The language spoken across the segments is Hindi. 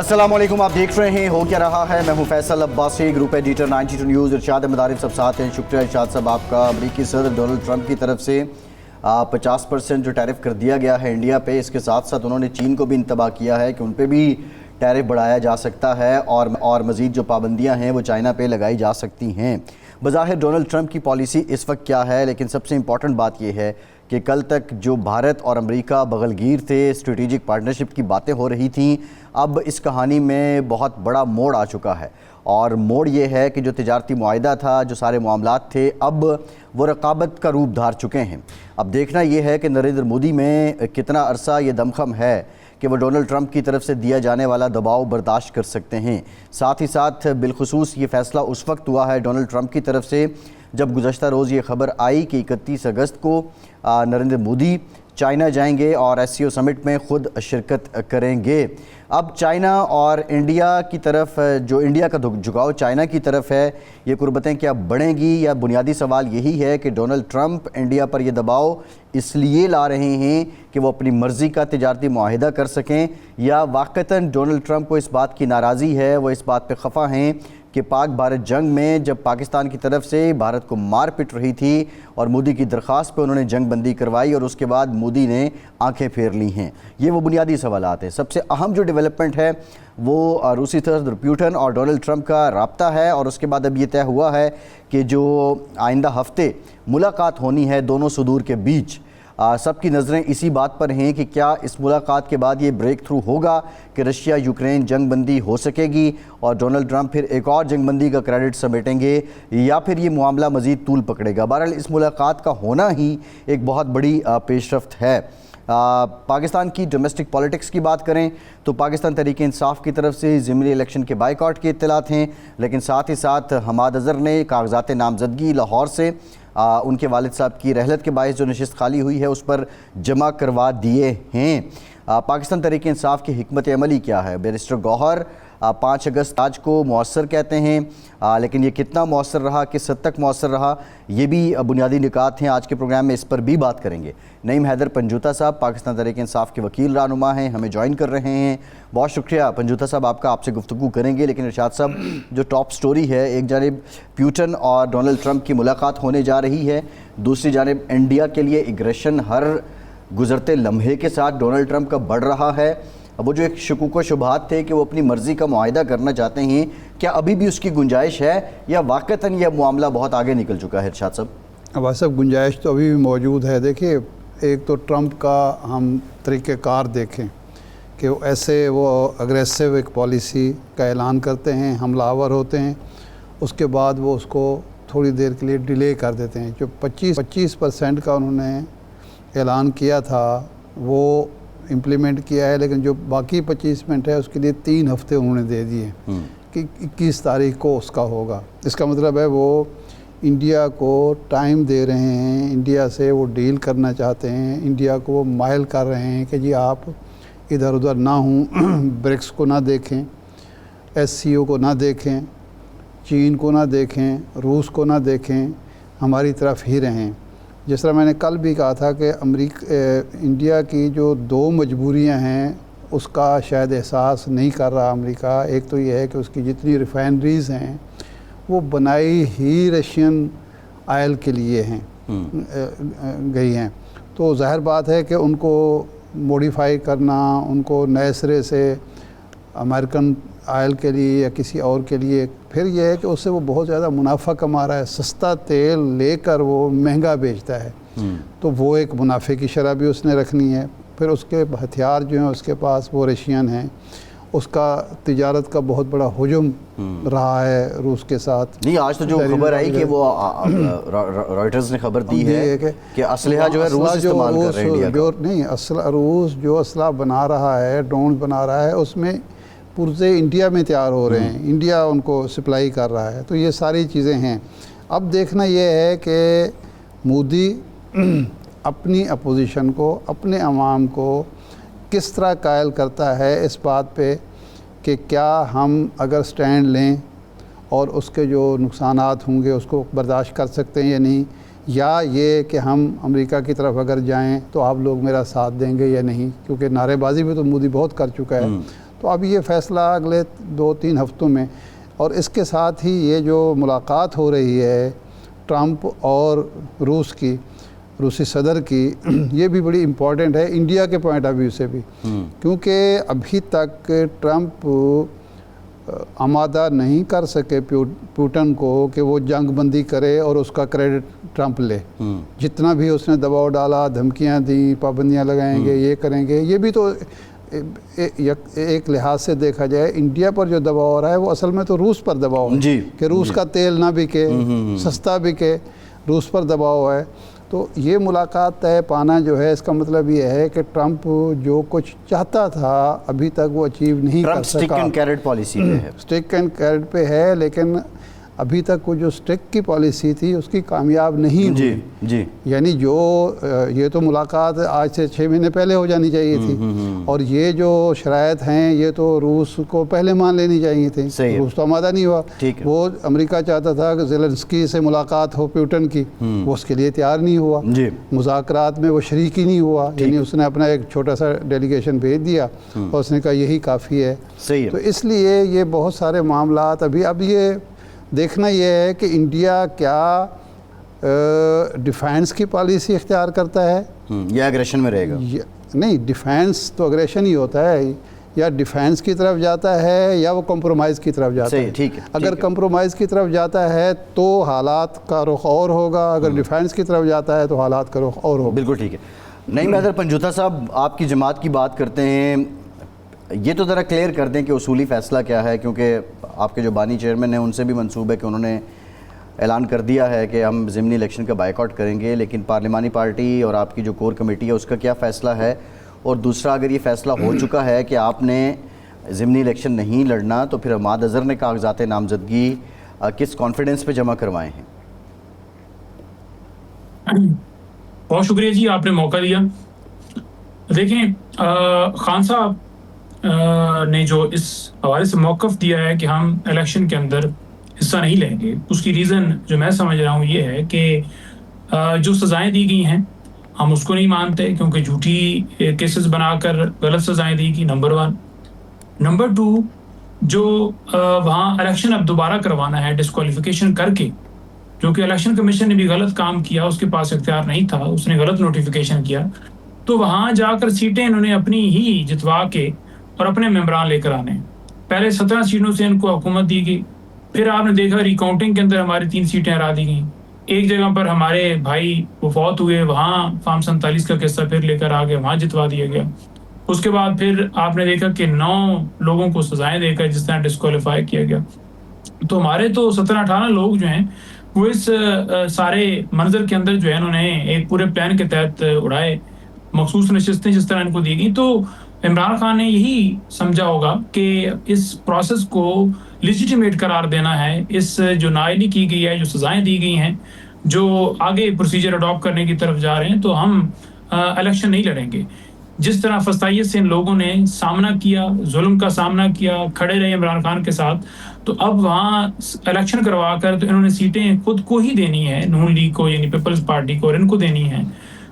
अस्सलाम वालेकुम, आप देख रहे हैं हो क्या रहा है। मैं हूं Faisal Abbasi, group editor 92 News. Irshad मदारिफ सब साथ हैं। शुक्रिया इरशाद साहब आपका। अमरीकी सदर डोनाल्ड ट्रंप की तरफ से 50% जो टैरिफ कर दिया गया है इंडिया पे, इसके साथ साथ उन्होंने चीन को भी इंतबाह किया है कि उन पर भी टैरिफ बढ़ाया जा सकता है और मज़ीद जो पाबंदियाँ हैं वो चाइना पे लगाई जा सकती हैं। बज़ाहिर डोनाल्ड ट्रंप की पॉलिसी इस वक्त क्या है, लेकिन सबसे इम्पॉर्टेंट बात यह है कि कल तक जो भारत और अमेरिका बगलगीर थे, स्ट्रेटेजिक पार्टनरशिप की बातें हो रही थीं, अब इस कहानी में बहुत बड़ा मोड़ आ चुका है। और मोड़ ये है कि जो तिजारती मुआहिदा था, जो सारे मामलात थे, अब वो रकाबत का रूप धार चुके हैं। अब देखना ये है कि नरेंद्र मोदी में कितना अरसा ये दमखम है कि वो डोनाल्ड ट्रंप की तरफ से दिया जाने वाला दबाव बर्दाश्त कर सकते हैं। साथ ही साथ बिलखुसूस ये फ़ैसला उस वक्त हुआ है डोनाल्ड ट्रंप की तरफ से जब गुज़श्ता रोज़ ये ख़बर आई कि 31 अगस्त को नरेंद्र मोदी चाइना जाएंगे और SCO समिट में ख़ुद शिरकत करेंगे। अब चाइना और इंडिया की तरफ, जो इंडिया का झुकाव चाइना की तरफ है, ये कुर्बतें क्या बढ़ेंगी, या बुनियादी सवाल यही है कि डोनाल्ड ट्रंप इंडिया पर यह दबाव इसलिए ला रहे हैं कि वो अपनी मर्ज़ी का तिजारती मुआहिदा कर सकें, या वाक़तन डोनाल्ड ट्रंप को इस बात की नाराज़ी है, वो इस बात पर खफा हैं कि पाक भारत जंग में जब पाकिस्तान की तरफ से भारत को मार पिट रही थी और मोदी की दरख्वास्त पे उन्होंने जंग बंदी करवाई और उसके बाद मोदी ने आंखें फेर ली हैं। ये वो बुनियादी सवालात हैं। सबसे अहम जो डेवलपमेंट है वो रूसी सदर पुतिन और डोनाल्ड ट्रंप का राब्ता है, और उसके बाद अब ये तय हुआ है कि जो आइंदा हफ्ते मुलाकात होनी है दोनों सुदूर के बीच, सबकी नज़रें इसी बात पर हैं कि क्या इस मुलाकात के बाद ये ब्रेक थ्रू होगा कि रशिया यूक्रेन जंग बंदी हो सकेगी और डोनाल्ड ट्रंप फिर एक और जंग बंदी का क्रेडिट समेटेंगे, या फिर ये मामला मज़ीद तूल पकड़ेगा। बहरहाल इस मुलाकात का होना ही एक बहुत बड़ी पेशरफ्त है। पाकिस्तान की डोमेस्टिक पॉलिटिक्स की बात करें तो पाकिस्तान तहरीक इंसाफ की तरफ से ज़िमनी इलेक्शन के बाइकआउट के इत्तलात हैं, लेकिन साथ ही साथ हमाद अज़हर ने कागजात नामजदगी लाहौर से उनके वालिद साहब की रहलत के बायस जो नशिस्त खाली हुई है उस पर जमा करवा दिए हैं। पाकिस्तान तहरीक इंसाफ की हिकमत अमली क्या है? बैरिस्टर गौहर 5 अगस्त आज को मौसर कहते हैं, लेकिन ये कितना मौसर रहा, किस हद तक मौसर रहा, ये भी बुनियादी निकात हैं। आज के प्रोग्राम में इस पर भी बात करेंगे। नईम हैदर पंजूता साहब पाकिस्तान तहरीक इंसाफ के वकील रहनुमा हैं, हमें ज्वाइन कर रहे हैं। बहुत शुक्रिया पंजूता साहब आपका, आपसे गुफ्तगू करेंगे। लेकिन इरशाद साहब, जो टॉप स्टोरी है, एक जानिब पुतिन और डोनाल्ड ट्रंप की मुलाकात होने जा रही है, दूसरी जानिब इंडिया के लिए एग्रेशन हर गुजरते लम्हे के साथ डोनाल्ड ट्रंप का बढ़ रहा है। अब वो जो एक शकूक व शुबहात थे कि वो अपनी मर्ज़ी का मुआहिदा करना चाहते हैं, क्या अभी भी उसकी गुंजाइश है या वाक़तन यह मामला बहुत आगे निकल चुका है? इरशाद साहब, अब सब गुंजाइश तो अभी भी मौजूद है। देखिए, एक तो ट्रंप का हम तरीक़ेकार देखें कि वो अग्रेसिव एक पॉलिसी का ऐलान करते हैं, हमलावर होते हैं, उसके बाद वो उसको थोड़ी देर के लिए डिले कर देते हैं। जो 25% का उन्होंने ऐलान किया था वो इम्प्लीमेंट किया है, लेकिन जो बाकी 25% है उसके लिए 3 हफ्ते उन्होंने दे दिए कि 21 तारीख को उसका होगा। इसका मतलब है वो इंडिया को टाइम दे रहे हैं, इंडिया से वो डील करना चाहते हैं, इंडिया को वो माइल कर रहे हैं कि जी आप इधर उधर ना हों, ब्रिक्स को ना देखें, SCO को ना देखें, चीन को ना देखें, रूस को ना देखें, हमारी तरफ ही रहें। जिस तरह मैंने कल भी कहा था कि इंडिया की जो 2 मजबूरियां हैं उसका शायद एहसास नहीं कर रहा अमेरिका। एक तो ये है कि उसकी जितनी रिफाइनरीज़ हैं वो बनाई ही रशियन आयल के लिए हैं, गई हैं, तो ज़ाहिर बात है कि उनको मॉडिफाई करना, उनको नए सिरे से अमेरिकन आयल के लिए या किसी और के लिए, फिर यह है कि उससे वो बहुत ज़्यादा मुनाफा कमा रहा है। सस्ता तेल लेकर वो महंगा बेचता है, तो वो एक मुनाफे की शरह भी उसने रखनी है। फिर उसके हथियार जो हैं उसके पास वो रशियन हैं, उसका तिजारत का बहुत बड़ा हुजूम रहा है रूस के साथ। नहीं, आज तो जो खबर आई कि वो रॉयटर्स ने खबर दी है कि असलहा जो है रूस इस्तेमाल कर रहे हैं इंडिया का। नहीं, रूस जो असला बना रहा है, ड्रोन बना रहा है, उसमें पुर्जे इंडिया में तैयार हो रहे हैं, इंडिया उनको सप्लाई कर रहा है। तो ये सारी चीज़ें हैं। अब देखना ये है कि मोदी अपनी अपोजिशन को, अपने अवाम को किस तरह कायल करता है इस बात पे कि क्या हम अगर स्टैंड लें और उसके जो नुकसानात होंगे उसको बर्दाश्त कर सकते हैं या नहीं, या ये कि हम अमेरिका की तरफ अगर जाएं तो आप लोग मेरा साथ देंगे या नहीं, क्योंकि नारेबाजी भी तो मोदी बहुत कर चुका है। तो अब ये फ़ैसला अगले 2-3 हफ्तों में, और इसके साथ ही ये जो मुलाकात हो रही है ट्रंप और रूसी सदर की, ये भी बड़ी इम्पॉर्टेंट है इंडिया के पॉइंट ऑफ व्यू से भी, क्योंकि अभी तक ट्रंप आमादा नहीं कर सके पुतिन को कि वो जंग बंदी करे और उसका क्रेडिट ट्रंप ले। जितना भी उसने दबाव डाला, धमकियां दी, पाबंदियां लगाएंगे, ये करेंगे, ये भी तो एक लिहाज से देखा जाए इंडिया पर जो दबाव हो रहा है वो असल में तो रूस पर दबाव है कि रूस का तेल ना बिके, सस्ता बिके, रूस पर दबाव है। तो ये मुलाकात तय पाना जो है, इसका मतलब ये है कि ट्रंप जो कुछ चाहता था अभी तक वो अचीव नहीं कर सका। स्टिक एंड कैरेट पॉलिसी पे है, स्टिक एंड कैरेट पे है, लेकिन अभी तक वो जो स्टिक की पॉलिसी थी उसकी कामयाब नहीं हुई। जी। यानी जो ये तो मुलाकात आज से 6 महीने पहले हो जानी चाहिए थी, और ये जो शराइत हैं ये तो रूस को पहले मान लेनी चाहिए थी। रूस तो आमादा नहीं हुआ। वो अमेरिका चाहता था कि ज़ेलेंस्की से मुलाकात हो पुतिन की, वो उसके लिए तैयार नहीं हुआ। मुज़ाकरात में वो शरीक ही नहीं हुआ, यानी उसने अपना एक छोटा सा डेलीगेशन भेज दिया और उसने कहा यही काफ़ी है। तो इसलिए ये बहुत सारे मामलात अब ये देखना यह है कि इंडिया क्या डिफेंस की पॉलिसी इख्तियार करता है या एग्रेशन में रहेगा। नहीं, डिफेंस तो एग्रेशन ही होता है, या डिफेंस की तरफ जाता है या वो कंप्रोमाइज़ की तरफ जाता है। ठीक है। अगर कंप्रोमाइज़ की तरफ जाता है तो हालात का रुख और होगा, अगर डिफेंस की तरफ जाता है तो हालात का रुख और होगा। बिल्कुल ठीक है। नहीं, मैदर पंजूता साहब, आपकी जमात की बात करते हैं, ये तो ज़रा क्लियर कर दें कि उसूली फ़ैसला क्या है, क्योंकि आपके जो बानी चेयरमैन हैं उनसे भी मंसूब है कि उन्होंने ऐलान कर दिया है कि हम ज़िमनी इलेक्शन का बायकॉट करेंगे, लेकिन पार्लिमानी पार्टी और आपकी जो कोर कमेटी है उसका क्या फ़ैसला है? और दूसरा, अगर ये फ़ैसला हो चुका है कि आपने ज़िमनी इलेक्शन नहीं लड़ना, तो फिर हमाद अज़हर ने कागज़ात नामज़दगी किस कॉन्फिडेंस पे जमा करवाए हैं? बहुत शुक्रिया जी, आपने मौका दिया। देखें, खान साहब ने जो इस हवाले से मौक़िफ़ दिया है कि हम इलेक्शन के अंदर हिस्सा नहीं लेंगे, उसकी रीज़न जो मैं समझ रहा हूँ ये है कि जो सज़ाएं दी गई हैं हम उसको नहीं मानते, क्योंकि झूठी केसेस बनाकर गलत सज़ाएं दी गई, नंबर 1। नंबर 2, जो वहाँ इलेक्शन अब दोबारा करवाना है डिस्क्वालिफिकेशन करके, क्योंकि इलेक्शन कमीशन ने भी गलत काम किया, उसके पास इख्तियार नहीं था, उसने गलत नोटिफिकेशन किया, तो वहाँ जाकर सीटें इन्होंने अपनी ही जितवा के और अपने मेंबरान लेकर आने। पहले 17 सीटों से इनको हुकूमत दी गई, फिर आपने देखा रिकाउंटिंग के अंदर हमारी 3 सीटें हरा दी गई। एक जगह पर हमारे भाई वो फौत हुए, वहाँ फार्म 47 का किस्सा फिर लेकर आ गए, वहाँ जितवा दिया गया। उसके बाद फिर आपने देखा कि 9 लोगों को सजाएं देकर जिस तरह डिस्क्वालीफाई किया गया। तो हमारे तो 17-18 लोग जो हैं वो इस सारे मंजर के अंदर जो है इन्होंने एक पूरे प्लान के तहत उड़ाए, मखसूस नशिस्तें जिस तरह इनको दी गई। तो इमरान खान ने यही समझा होगा कि इस प्रोसेस को लेजिटिमेट करार देना है, इस जो नाअहली की गई है, जो सजाएं दी गई हैं, जो आगे प्रोसीजर अडॉप्ट करने की तरफ जा रहे हैं, तो हम इलेक्शन नहीं लड़ेंगे। जिस तरह फस्तायत से इन लोगों ने सामना किया, जुल्म का सामना किया, खड़े रहे इमरान खान के साथ, तो अब वहाँ इलेक्शन करवा कर तो इन्होंने सीटें खुद को ही देनी है, नून लीग को यानी पीपल्स पार्टी को, और इनको देनी है,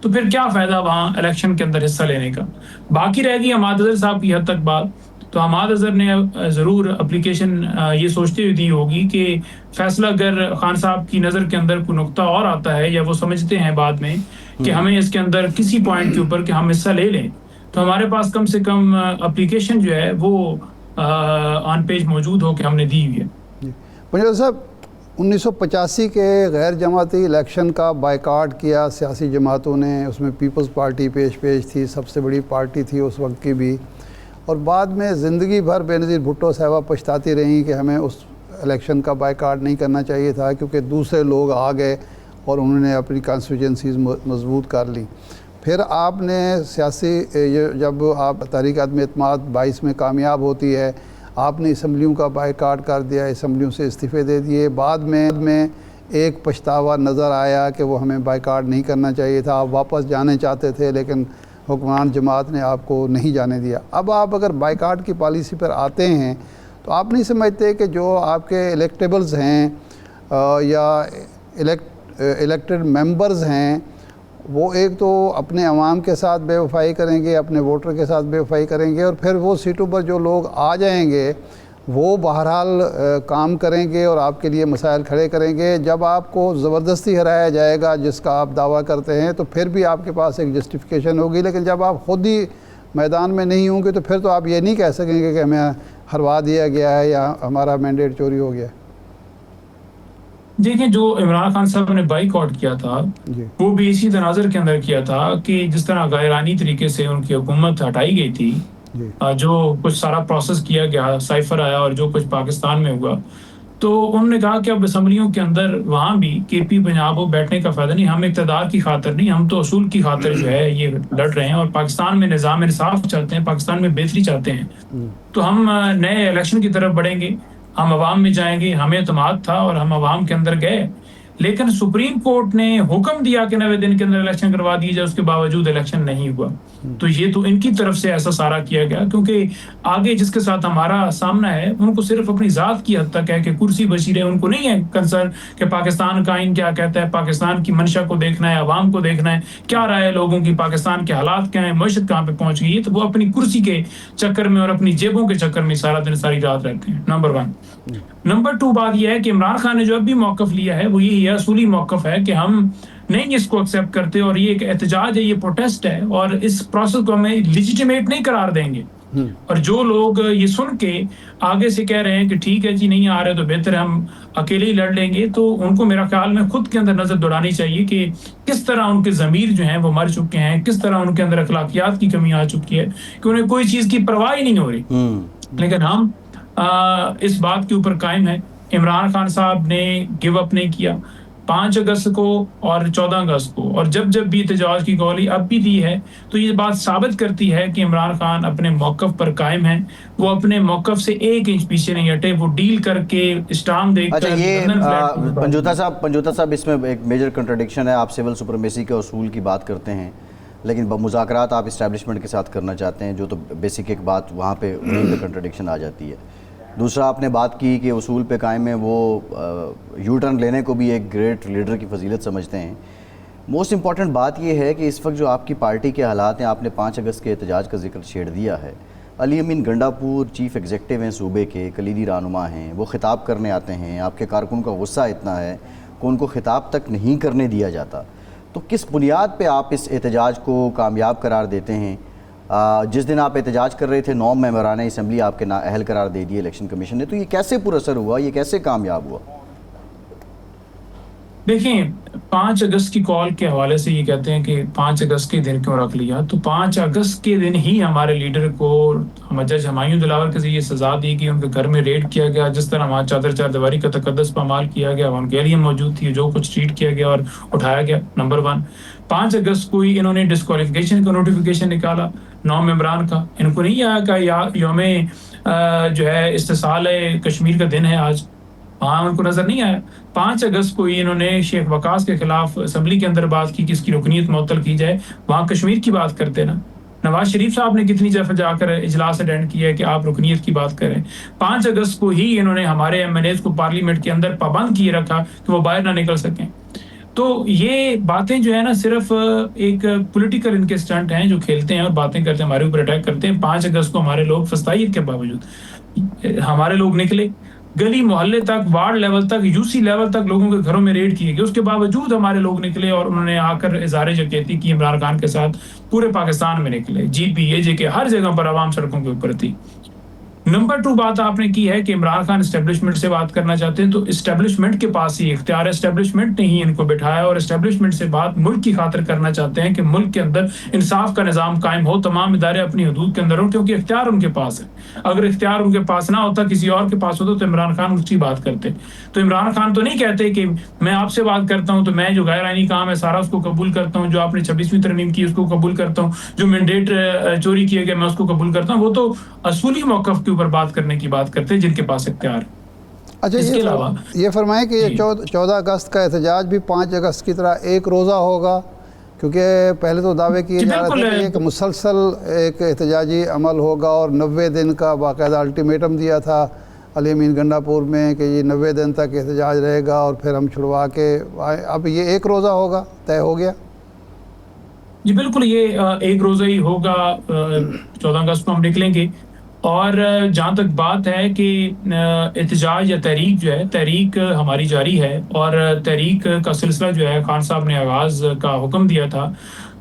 तो फिर क्या फ़ायदा वहाँ इलेक्शन के अंदर हिस्सा लेने का। बाकी रह गई हमाद अज़हर साहब की हद तक बात, तो हमाद अज़हर ने ज़रूर एप्लीकेशन ये सोचते हुए दी होगी कि फ़ैसला अगर खान साहब की नज़र के अंदर कोई नुक्ता और आता है, या वो समझते हैं बाद में कि हमें इसके अंदर किसी पॉइंट के ऊपर कि हम हिस्सा ले लें, तो हमारे पास कम से कम एप्लीकेशन जो है वो ऑन पेज मौजूद हो कि हमने दी हुई है। पंजाब साहब, 1985 के गैर जमाती इलेक्शन का बायकॉट किया सियासी जमातों ने, उसमें पीपल्स पार्टी पेश थी, सबसे बड़ी पार्टी थी उस वक्त की भी, और बाद में ज़िंदगी भर बेनज़ीर भुट्टो साहबा पछताती रहीं कि हमें उस इलेक्शन का बायकॉट नहीं करना चाहिए था, क्योंकि दूसरे लोग आ गए और उन्होंने अपनी कॉन्स्टिट्यूंसीज़ मजबूत कर ली। फिर आपने सियासी जब आप तहरीक आदम एतमाद 22 में कामयाब होती है, आपने असम्बलियों का बायकॉट कर दिया, असम्बलियों से इस्तीफ़े दे दिए। बाद में एक पछतावा नज़र आया कि वो हमें बायकॉट नहीं करना चाहिए था, आप वापस जाने चाहते थे, लेकिन हुक्मरान जमात ने आपको नहीं जाने दिया। अब आप अगर बायकॉट की पॉलिसी पर आते हैं तो आप नहीं समझते कि जो आपके इलेक्टेबल्स हैं या इलेक्टेड मेंबर्स हैं, वो एक तो अपने अवाम के साथ बेवफाई करेंगे, अपने वोटर के साथ बेवफाई करेंगे, और फिर वो सीटों पर जो लोग आ जाएंगे वो बहरहाल काम करेंगे और आपके लिए मसाइल खड़े करेंगे। जब आपको ज़बरदस्ती हराया जाएगा जिसका आप दावा करते हैं तो फिर भी आपके पास एक जस्टिफिकेशन होगी, लेकिन जब आप ख़ुद ही मैदान में नहीं होंगे तो फिर तो आप ये नहीं कह सकेंगे कि हमें हरवा दिया गया है या हमारा मैंडेट चोरी हो गया। देखिए, जो इमरान खान साहब ने बाइकआउट किया था जी वो भी इसी तनाज़ुर के अंदर किया था कि जिस तरह गैरानी तरीके से उनकी हुकूमत हटाई गई थी, जी जो कुछ सारा प्रोसेस किया गया, साइफर आया और जो कुछ पाकिस्तान में हुआ, तो उन्होंने कहा कि अब असम्बलियों के अंदर वहाँ भी केपी पंजाब को बैठने का फ़ायदा नहीं, हम इक़्तिदार की खातिर नहीं, हम तो असूल की खातिर जो है ये लड़ रहे हैं और पाकिस्तान में निज़ाम इंसाफ चाहते हैं, पाकिस्तान में बेहतरी चाहते हैं। तो हम नए इलेक्शन की तरफ बढ़ेंगे, हम अवाम में जाएंगे, हमें एतमाद था और हम अवाम के अंदर गए। लेकिन सुप्रीम कोर्ट ने हुक्म दिया कि 90 दिन के अंदर इलेक्शन करवा दिए जाए, उसके बावजूद इलेक्शन नहीं हुआ। तो ये तो इनकी तरफ से ऐसा सारा किया गया, क्योंकि आगे जिसके साथ हमारा सामना है उनको सिर्फ अपनी जात की हद तक है कि कुर्सी बची रहे, उनको नहीं है कंसर्न कि पाकिस्तान का आइन क्या कहता है, पाकिस्तान की मंशा को देखना है, अवाम को देखना है, क्या राय है लोगों की, पाकिस्तान के हालात क्या है, मईशत कहाँ पे पहुंच गई है। तो वो अपनी कुर्सी के चक्कर में और अपनी जेबों के चक्कर में सारा दिन सारी रात रहते हैं। नंबर 1। नंबर 2 बात यह है कि इमरान खान ने जो अभी मौकफ लिया है वो यही असूली मौकफ है कि हम नहीं इसको एक्सेप्ट करते और ये एक एहतजाज है, ये प्रोटेस्ट है और इस प्रोसेस को हमें लेजिटिमेट नहीं करार देंगे। और जो लोग ये सुन के आगे से कह रहे हैं कि ठीक है जी नहीं आ रहे तो बेहतर है हम अकेले ही लड़ लेंगे, तो उनको मेरा ख्याल में खुद के अंदर नजर दौड़ानी चाहिए कि किस तरह उनके ज़मीर जो हैं वो मर चुके हैं, किस तरह उनके अंदर अखलाकियात की कमी आ चुकी है कि उन्हें कोई चीज़ की परवाह ही नहीं हो रही। लेकिन हम इस बात के ऊपर कायम है। इमरान खान साहब ने गिव अप नहीं किया 5 अगस्त को और 14 अगस्त को, और जब जब भी एहतजाज की कॉल अब भी दी है, तो ये बात साबित करती है कि इमरान खान अपने मौकफ पर कायम है। वो अपने मौकफ से 1 इंच पीछे नहीं हटे, वो डील करके स्टाम्प देकर। अच्छा, ये पंजोता साहब इसमें एक मेजर कंट्राडिक्शन है। आप सिविल सुपरमेसी के उसूल की बात करते हैं लेकिन मुज़ाकरात आप इस्टेब्लिशमेंट के साथ करना चाहते हैं, जो तो बेसिक एक बात वहाँ पे वहीं पे कंट्राडिक्शन आ जाती है। दूसरा, आपने बात की कि उसूल पे कायम है, वो यू टर्न लेने को भी एक ग्रेट लीडर की फजीलत समझते हैं। मोस्ट इम्पॉर्टेंट बात यह है कि इस वक्त जो आपकी पार्टी के हालात हैं, आपने 5 अगस्त के एहतजाज का जिक्र छेड़ दिया है। अली अमीन गंडापुर चीफ़ एग्जेक्टिव हैं सूबे के, कलीदी रहनुमा हैं, वो ख़िताब करने आते हैं, आपके कारकुन का गुस्सा इतना है कि उनको ख़िताब तक नहीं करने दिया जाता। तो किस बुनियाद पे आप इस एहतजाज को कामयाब करार देते हैं? जिस दिन आप एहतजाज कर रहे थे 9 मेंबरान असम्बली आपके नाअहल करार दे दिए इलेक्शन कमीशन ने, तो ये कैसे पुरअसर हुआ, ये कैसे कामयाब हुआ? देखें, 5 अगस्त की कॉल के हवाले से ये कहते हैं कि 5 अगस्त के दिन क्यों रख लिया, तो 5 अगस्त के दिन ही हमारे लीडर को जज हुमायूं दिलावर के जरिए सजा दी गई, उनके घर में रेड किया गया, जिस तरह वहाँ चादर चारदीवारी का तकद्दस पामाल किया गया, उनके लिए मौजूद थी, जो कुछ ट्रीट किया गया और उठाया गया। नंबर 1। 5 अगस्त को ही इन्होंने डिस्क्वालिफिकेशन का नोटिफिकेशन निकाला 9 मेंबरान का। इनको नहीं आया कि यौम जो है इस्तिसाल कश्मीर का दिन है आज, वहाँ उनको नजर नहीं आया। 5 अगस्त को ही इन्होंने शेख वकास के खिलाफ असम्बली के अंदर बात की कि इसकी रुकनीत मुअत्तल की जाए, वहाँ कश्मीर की बात करते ना। नवाज शरीफ साहब ने कितनी दफा जाकर इजलास अटेंड किया है कि आप रुकनीत की बात करें। 5 अगस्त को ही इन्होंने हमारे MNAs को पार्लियामेंट के अंदर पाबंद किए रखा कि वो बाहर ना निकल सकें। तो ये बातें जो है ना सिर्फ एक पॉलिटिकल इनके स्टंट हैं जो खेलते हैं और बातें करते हैं, हमारे ऊपर अटैक करते हैं। 5 अगस्त को हमारे लोग फस्तायत के बावजूद हमारे लोग निकले, गली मोहल्ले तक, वार्ड लेवल तक, UC लेवल तक लोगों के घरों में रेड किए गए। उसके बावजूद हमारे लोग निकले और उन्होंने आकर इज़हार यकीनत की इमरान खान के साथ पूरे पाकिस्तान में निकले। GP AJ हर जगह पर आवाम सड़कों के ऊपर थी। नंबर 2 बात आपने की है कि इमरान खान एस्टेब्लिशमेंट से बात करना चाहते हैं, तो एस्टेब्लिशमेंट के पास ही इख्तियार है, एस्टेब्लिशमेंट ने ही इनको बिठाया और एस्टेब्लिशमेंट से बात मुल्क की खातिर करना चाहते हैं कि मुल्क के अंदर इंसाफ का निज़ाम कायम हो, तमाम इदारे अपनी हदूद के अंदर हो, क्योंकि इख्तियार उनके पास है। अगर इख्तियार उनके पास ना होता, किसी और के पास होता, तो इमरान खान उसकी बात करते। तो इमरान खान तो नहीं कहते कि मैं आपसे बात करता हूँ तो मैं जो गैर आईनी काम है सारा उसको कबूल करता हूँ, जो आपने 26वीं तरमीम की उसको कबूल करता हूँ, जो मैंडेट चोरी किए गए मैं उसको कबूल करता हूँ। वो तो असूली मौक़िफ़ के ऊपर बात करने की बात करते हैं जिनके पास इख्तियार। अच्छा, इसके अलावा ये फरमाएं कि ये 14 अगस्त का एहतजाज भी 5 अगस्त की तरह एक रोज़ा होगा, क्योंकि पहले तो दावे किए जा रहे थे कि एक मुसलसल एक एहतजाजी अमल होगा और 90 दिन का बाकायदा अल्टीमेटम दिया था अली अमीन गंडापुर में कि ये 90 दिन तक एहतजाज रहेगा और फिर हम छुड़वा के। अब ये एक रोज़ा होगा, तय हो गया? जी बिल्कुल, ये एक रोज़ा ही होगा, 14 अगस्त को हम निकलेंगे। और जहाँ तक बात है कि एहतजाज या तहरीक जो है, तहरीक हमारी जारी है और तहरीक का सिलसिला जो है खान साहब ने आगाज़ का हुक्म दिया था,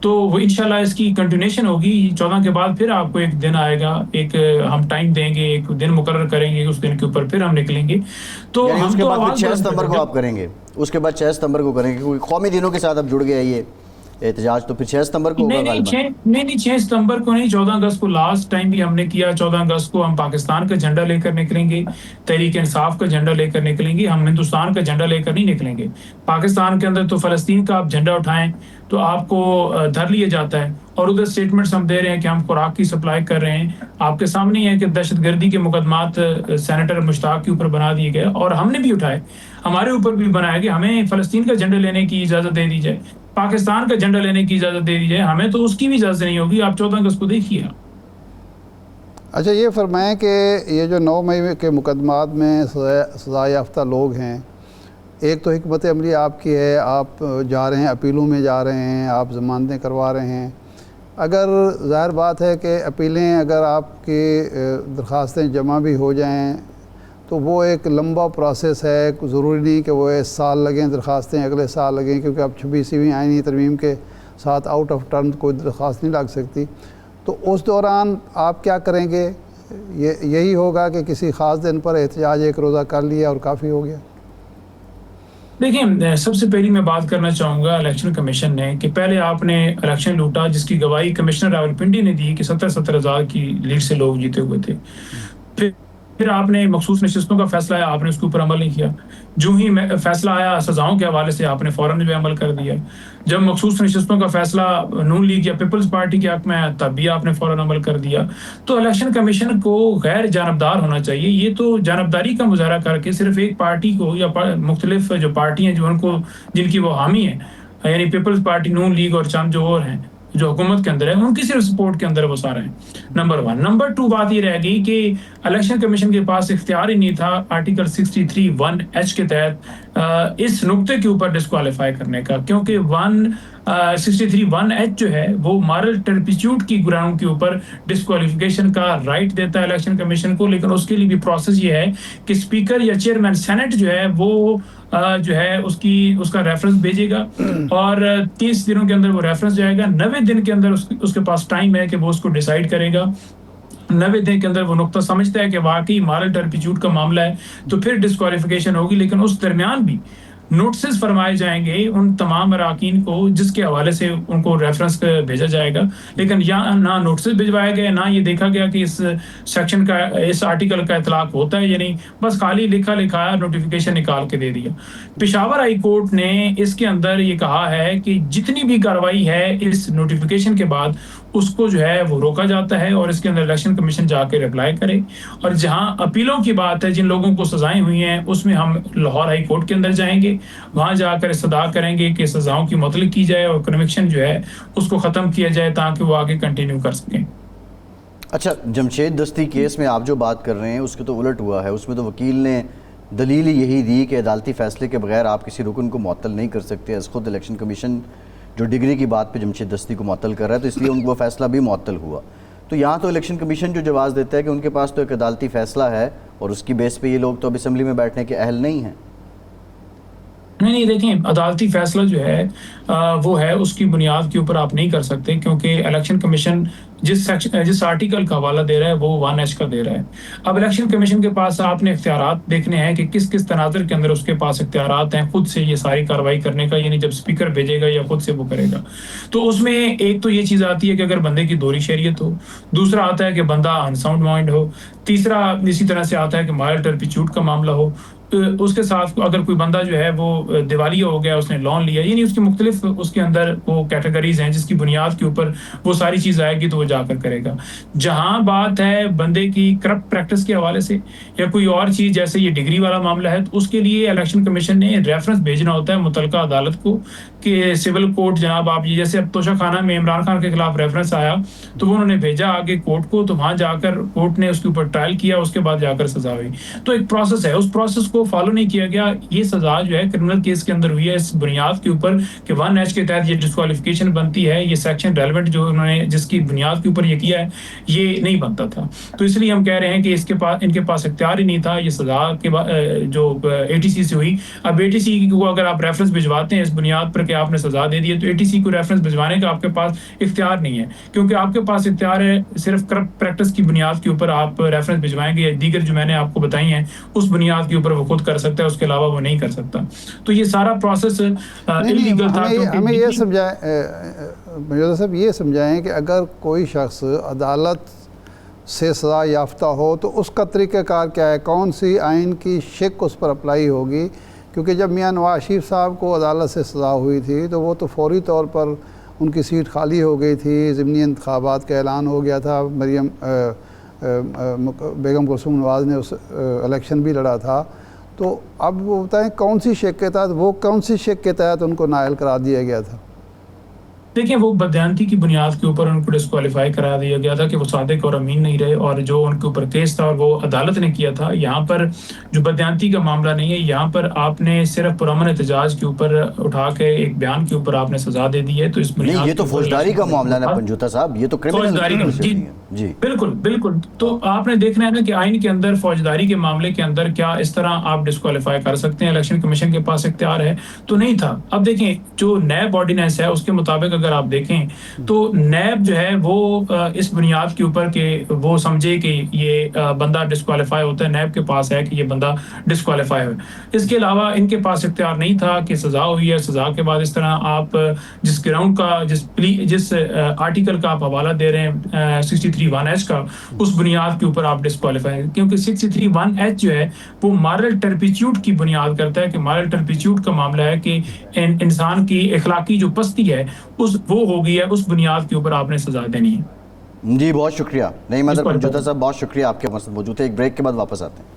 तो वो इंशाल्लाह इसकी कंटिन्यूएशन होगी। 14 के बाद फिर आपको एक दिन आएगा, एक हम टाइम देंगे, एक दिन मुकर्रर करेंगे, उस दिन के ऊपर फिर हम निकलेंगे। तो यानी हम उसके तो बाद फिर आवाज़ 6 बुलंद सितंबर को करेंगे। आप करेंगे, उसके बाद 6 सितंबर को करेंगे, क्योंकि कौमी दिनों के साथ अब जुड़ गया ये एहतजाज, तो फिर 6 सितंबर को होगा गालिबा। नहीं 6 सितंबर को नहीं, 14 अगस्त को लास्ट टाइम भी हमने किया। 14 अगस्त को हम पाकिस्तान का झंडा लेकर निकलेंगे, तहरीक इंसाफ का झंडा लेकर निकलेंगे, हम हिंदुस्तान का झंडा लेकर नहीं निकलेंगे। पाकिस्तान के अंदर तो फलस्तीन का आप झंडा उठाएं तो आपको धर लिया जाता है, और उधर स्टेटमेंट्स हम दे रहे हैं कि हम खुराक की सप्लाई कर रहे हैं। आपके सामने ही है कि दहशतगर्दी के मुकदमात सेनेटर मुश्ताक के ऊपर बना दिए गए, और हमने भी उठाए, हमारे ऊपर भी बनाया कि हमें फलस्तीन का झंडा लेने की इजाज़त दे दी जाए, पाकिस्तान का झंडा लेने की इजाज़त दे दी जाए, हमें तो उसकी भी इजाज़त नहीं होगी। आप 14 अगस्त को देखिए। अच्छा, ये फरमाएं कि ये जो 9 मई के मुकदमात में सज़ा याफ्ता लोग हैं, एक तो हिकमत अमली आपकी है, आप जा रहे हैं, अपीलों में जा रहे हैं, आप ज़मानतें करवा रहे हैं। अगर ज़ाहिर बात है कि अपीलें अगर आपकी दरख्वास्तें जमा भी हो जाएं तो वो एक लंबा प्रोसेस है, ज़रूरी नहीं कि वो इस साल लगें दरख्वास्तें अगले साल लगें, क्योंकि अब 26वीं आईनी तरमीम के साथ आउट ऑफ टर्म कोई दरख्वास्त नहीं लग सकती। तो उस दौरान आप क्या करेंगे? यही होगा कि किसी ख़ास दिन पर एहतजाज एक रोज़ा कर लिया और काफ़ी हो गया? देखिए, सबसे पहली मैं बात करना चाहूँगा इलेक्शन कमीशन ने, कि पहले आपने इलेक्शन लूटा, जिसकी गवाही कमिश्नर रावलपिंडी ने दी कि 70-70 हज़ार की लीड से लोग जीते हुए थे। फिर आपने मखसूस नशिस्तों का फैसला आया, आपने उसके ऊपर अमल नहीं किया। जो ही फैसला आया सजाओं के हवाले से, आपने फौरन जो अमल कर दिया। जब मखसूस नशिस्तों का फैसला नून लीग या पीपल्स पार्टी के हक में आया, तब भी आपने फौरन अमल कर दिया। तो इलेक्शन कमीशन को गैर जानबदार होना चाहिए। ये तो जानबदारी का मुजाहरा करके सिर्फ एक पार्टी को या मुख्तलिफ जो पार्टियां जो उनको जिनकी वो हामी है, यानी पीपल्स पार्टी, नून लीग और चंद जो और हैं जो हुकूमत के अंदर है, उनकी सिर्फ सपोर्ट के अंदर वो सारे हैं। नंबर 1। नंबर 2 बात ये रह गई कि इलेक्शन कमीशन के पास इख्तियार ही नहीं था आर्टिकल 63(1)H के तहत इस नुक्ते के ऊपर डिस्क्वालीफाई करने का, क्योंकि 63(1)H जो है वो मॉरल टर्पिट्यूड की ग्राउंड के ऊपर डिस्क्वालिफिकेशन का राइट देता है इलेक्शन कमीशन को। लेकिन उसके लिए भी प्रोसेस ये है कि स्पीकर या चेयरमैन सेनेट जो है वो जो है उसका रेफरेंस भेजेगा, और 30 दिनों के अंदर वो रेफरेंस जाएगा। 90 दिन के अंदर उसके पास टाइम है कि वो उसको डिसाइड करेगा। 90 दिन के अंदर वो नुक्ता समझता है कि वाकई मॉरल टर्पिट्यूड का मामला है, तो फिर डिस्क्वालिफिकेशन होगी। लेकिन उस दरमियान भी नोटिस फरमाए जाएंगे उन तमाम अराकीन को जिसके हवाले से उनको रेफरेंस भेजा जाएगा। लेकिन यहाँ ना नोटिस भिजवाए गए, ना ये देखा गया कि इस सेक्शन का, इस आर्टिकल का इतलाक होता है या नहीं, बस खाली लिखा लिखाया नोटिफिकेशन निकाल के दे दिया। पेशावर हाई कोर्ट ने इसके अंदर ये कहा है कि जितनी भी कार्रवाई है इस नोटिफिकेशन के बाद उसको जो है वो रोका जाता है, और इसके अंदर इलेक्शन कमीशन जाके रिप्लाई करे। और जहां अपीलों की बात है, जिन लोगों को सजाएं हुई हैं, उसमें हम लाहौर हाई कोर्ट के अंदर जाएंगे, वहां जाकर इस्तदा करेंगे कि सजाओं की मुतल्लिक की जाए और कन्विक्शन जो है उसको ख़त्म किया जाए ताकि वो आगे कंटिन्यू कर सकें। अच्छा, जमशेद दस्ती केस में आप जो बात कर रहे हैं उसके तो उलट हुआ है। उसमें तो वकील ने दलील यही दी कि अदालती फैसले के बगैर आप किसी रुकन को मुअत्तल नहीं कर सकते। खुद इलेक्शन कमीशन जो डिग्री की बात पे जमशेद दस्ती को मुअत्तल कर रहा है, तो इसलिए उनको वो फैसला भी मुअत्तल हुआ। तो यहाँ तो इलेक्शन कमीशन जो जवाब देता है कि उनके पास तो एक अदालती फैसला है और उसकी बेस पे ये लोग तो अब असेंबली में बैठने के अहल नहीं हैं। नहीं, देखें, अदालती फैसला जो है वो है, उसकी बुनियाद के ऊपर आप नहीं कर सकते, क्योंकि इलेक्शन कमीशन जिस आर्टिकल का हवाला दे रहा है वो 1H का दे रहा है। अब इलेक्शन कमीशन के पास आपने इख्तियारात देखने हैं कि किस किस तनाज़ुर के अंदर उसके पास इख्तियारात हैं खुद से ये सारी कार्रवाई करने का, यानी जब स्पीकर भेजेगा या खुद से वो करेगा। तो उसमें एक तो ये चीज़ आती है कि अगर बंदे की दोहरी शरीयत हो, दूसरा आता है कि बंदा अनसाउंड माइंड हो, तीसरा इसी तरह से आता है कि मॉरल टर्पिट्यूड का मामला हो। उसके साथ अगर कोई बंदा जो है वो दिवालिया हो गया, उसने लोन लिया, यानी उसकी मुख्तलिफ उसके अंदर वो कैटेगरीज हैं जिसकी बुनियाद के ऊपर वो सारी चीज़ आएगी तो वो जाकर करेगा। जहां बात है बंदे की करप्ट प्रैक्टिस के हवाले से या कोई और चीज़, जैसे ये डिग्री वाला मामला है, तो उसके लिए इलेक्शन कमीशन ने रेफरेंस भेजना होता है मुतलका अदालत को कि सिविल कोर्ट जनाब आप, ये जैसे अब तोशा खाना में इमरान खान के खिलाफ रेफरेंस आया तो वो उन्होंने भेजा आगे कोर्ट को, तो वहां जाकर कोर्ट ने उसके ऊपर ट्रायल किया, उसके बाद जाकर सजा हुई। तो एक प्रोसेस है, उस प्रोसेस को फॉलो नहीं किया गया। ये सजा जो है क्रिमिनल केस के अंदर हुई है इस बुनियाद के ऊपर कि 1H के तहत ये डिस्क्वालिफिकेशन बनती है, ये सेक्शन रेलेवेंट जो उन्होंने जिसकी बुनियाद के ऊपर ये किया है ये नहीं बनता था। तो इसलिए हम कह रहे हैं कि इनके पास इख्तियार ही नहीं था। ये सजा के बाद जो ATC से हुई, अब ATC को अगर आप रेफरेंस भिजवाते हैं इस बुनियाद पर कि आपने सजा दे दी है, तो ATC को रेफरेंस भिजवाने का आपके पास इख्तियार नहीं है, क्योंकि आपके पास इख्तियार है सिर्फ करप्ट प्रैक्टिस की बुनियाद के ऊपर आप रेफरेंस भिजवाएंगे, दीगर जो मैंने आपको बताई हैं उस बुनियाद के ऊपर वो खुद कर सकता है, उसके अलावा वो नहीं कर सकता। तो ये सारा प्रोसेस इलीगल था। हमें ये मौजूदा साहब ये समझाएं कि अगर कोई शख्स अदालत से सज़ा याफ्ता हो तो उसका तरीक़ाकार क्या है, कौन सी आइन की शिक उस पर अप्लाई होगी? क्योंकि जब मियां नवाज शरीफ साहब को अदालत से सज़ा हुई थी तो वो तो फौरी तौर पर उनकी सीट खाली हो गई थी, ज़िमनी इंतखाबात का ऐलान हो गया था, बेगम कुलसूम नवाज़ ने उस इलेक्शन भी लड़ा था। तो अब वो बताएं कौन सी शेक के तहत, वो कौन सी शेक के तहत उनको नाअहल करार दिया गया था? देखिए, वो बदयांती की बुनियाद के ऊपर उनको डिस्क्वालीफाई करा दिया गया था कि वो सादिक और अमीन नहीं रहे, और जो उनके ऊपर केस था और वो अदालत ने किया था। यहाँ पर जो बदयांती का मामला नहीं है, यहाँ पर आपने सिर्फ पुरअमन एहतजाज के ऊपर उठा के एक बयान के ऊपर आपने सजा दे दी है। तो इस नहीं, ये तो फौजदारी का मामला है पंजूता साहब, ये तो फौजदारी का जी बिल्कुल बिल्कुल। तो आपने देखना है ना कि आइन के अंदर फौजदारी के मामले के अंदर क्या इस तरह आप डिस्क्वालीफाई कर सकते हैं? इलेक्शन कमीशन के पास इख्तियार है तो नहीं था। अब देखें, जो नैब ऑर्डिनेंस है उसके मुताबिक अगर आप देखें तो नैब जो है वो इस बुनियाद के ऊपर कि वो समझे कि ये बंदा डिस्क्वालीफाई होता है, नैब के पास है कि ये बंदा डिस्क्वालीफाई हो। इसके अलावा इनके पास इख्तियार नहीं था कि सजा हुई है, सजा के बाद इस तरह आप जिस ग्राउंड का जिस आर्टिकल का आप हवाला दे रहे हैं 63(1)H का, उस बुनियाद के ऊपर आप डिस्क्वालीफाई, क्योंकि 63(1)H जो है वो मॉरल टर्पिट्यूड की बुनियाद करता है कि मॉरल टर्पिट्यूड का मामला है कि इंसान की इखलाकी जो पस्ती है उस वो हो गई है, उस बुनियाद के ऊपर आपने सजा देनी है। जी बहुत शुक्रिया। नहीं मतलब पंजूता साहब बहुत शुक्रिया, आपके पास मौजूद है। एक ब्रेक के बाद वापस आते हैं।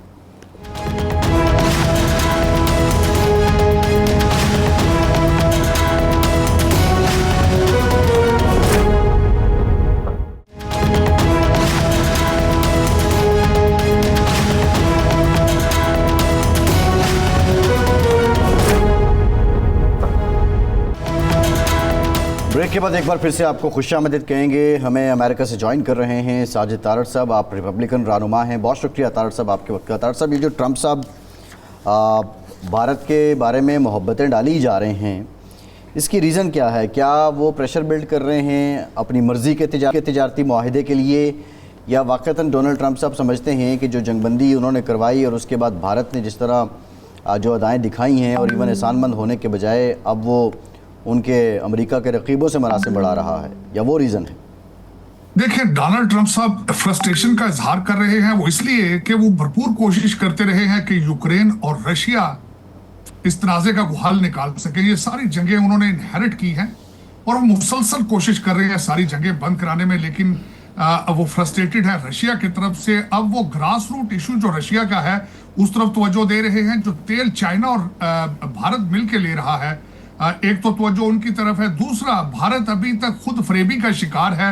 ब्रेक के बाद एक बार फिर से आपको खुशामदीद कहेंगे। हमें अमेरिका से ज्वाइन कर रहे हैं साजिद तारड़ साहब, आप रिपब्लिकन रहनुमा हैं। बहुत शुक्रिया तारड़ साहब आपके वक्त का। तारड़ साहब, ये जो ट्रंप साहब भारत के बारे में मोहब्बतें डाली जा रहे हैं, इसकी रीज़न क्या है? क्या वो प्रेशर बिल्ड कर रहे हैं अपनी मर्ज़ी के तिजारती मुआहदे के लिए, या वाक़तन डोनाल्ड ट्रंप साहब समझते हैं कि जो जंगबंदी उन्होंने करवाई और उसके बाद भारत ने जिस तरह जो अदाएँ दिखाई हैं और इवन एहसानमंद होने के बजाय अब वो उनके अमेरिका के रकीबों से मरासिम बढ़ा रहा है, या वो रीज़न है? देखिए, डोनाल्ड ट्रंप साहब फ्रस्ट्रेशन का इजहार कर रहे हैं, वो इसलिए कि वो भरपूर कोशिश करते रहे हैं कि यूक्रेन और रशिया इस तनाज़े का हल निकाल सके। ये सारी जंगें उन्होंने इनहेरिट की हैं और वो मुसलसल कोशिश कर रहे हैं सारी जंगें बंद कराने में, लेकिन वो फ्रस्ट्रेटेड है रशिया की तरफ से। अब वो ग्रास रूट इशू जो रशिया का है उस तरफ तवज्जो दे रहे हैं। जो तेल चाइना और भारत मिल के ले रहा है, एक तो तवज्जो उनकी तरफ है, दूसरा भारत अभी तक खुद फरेबी का शिकार है।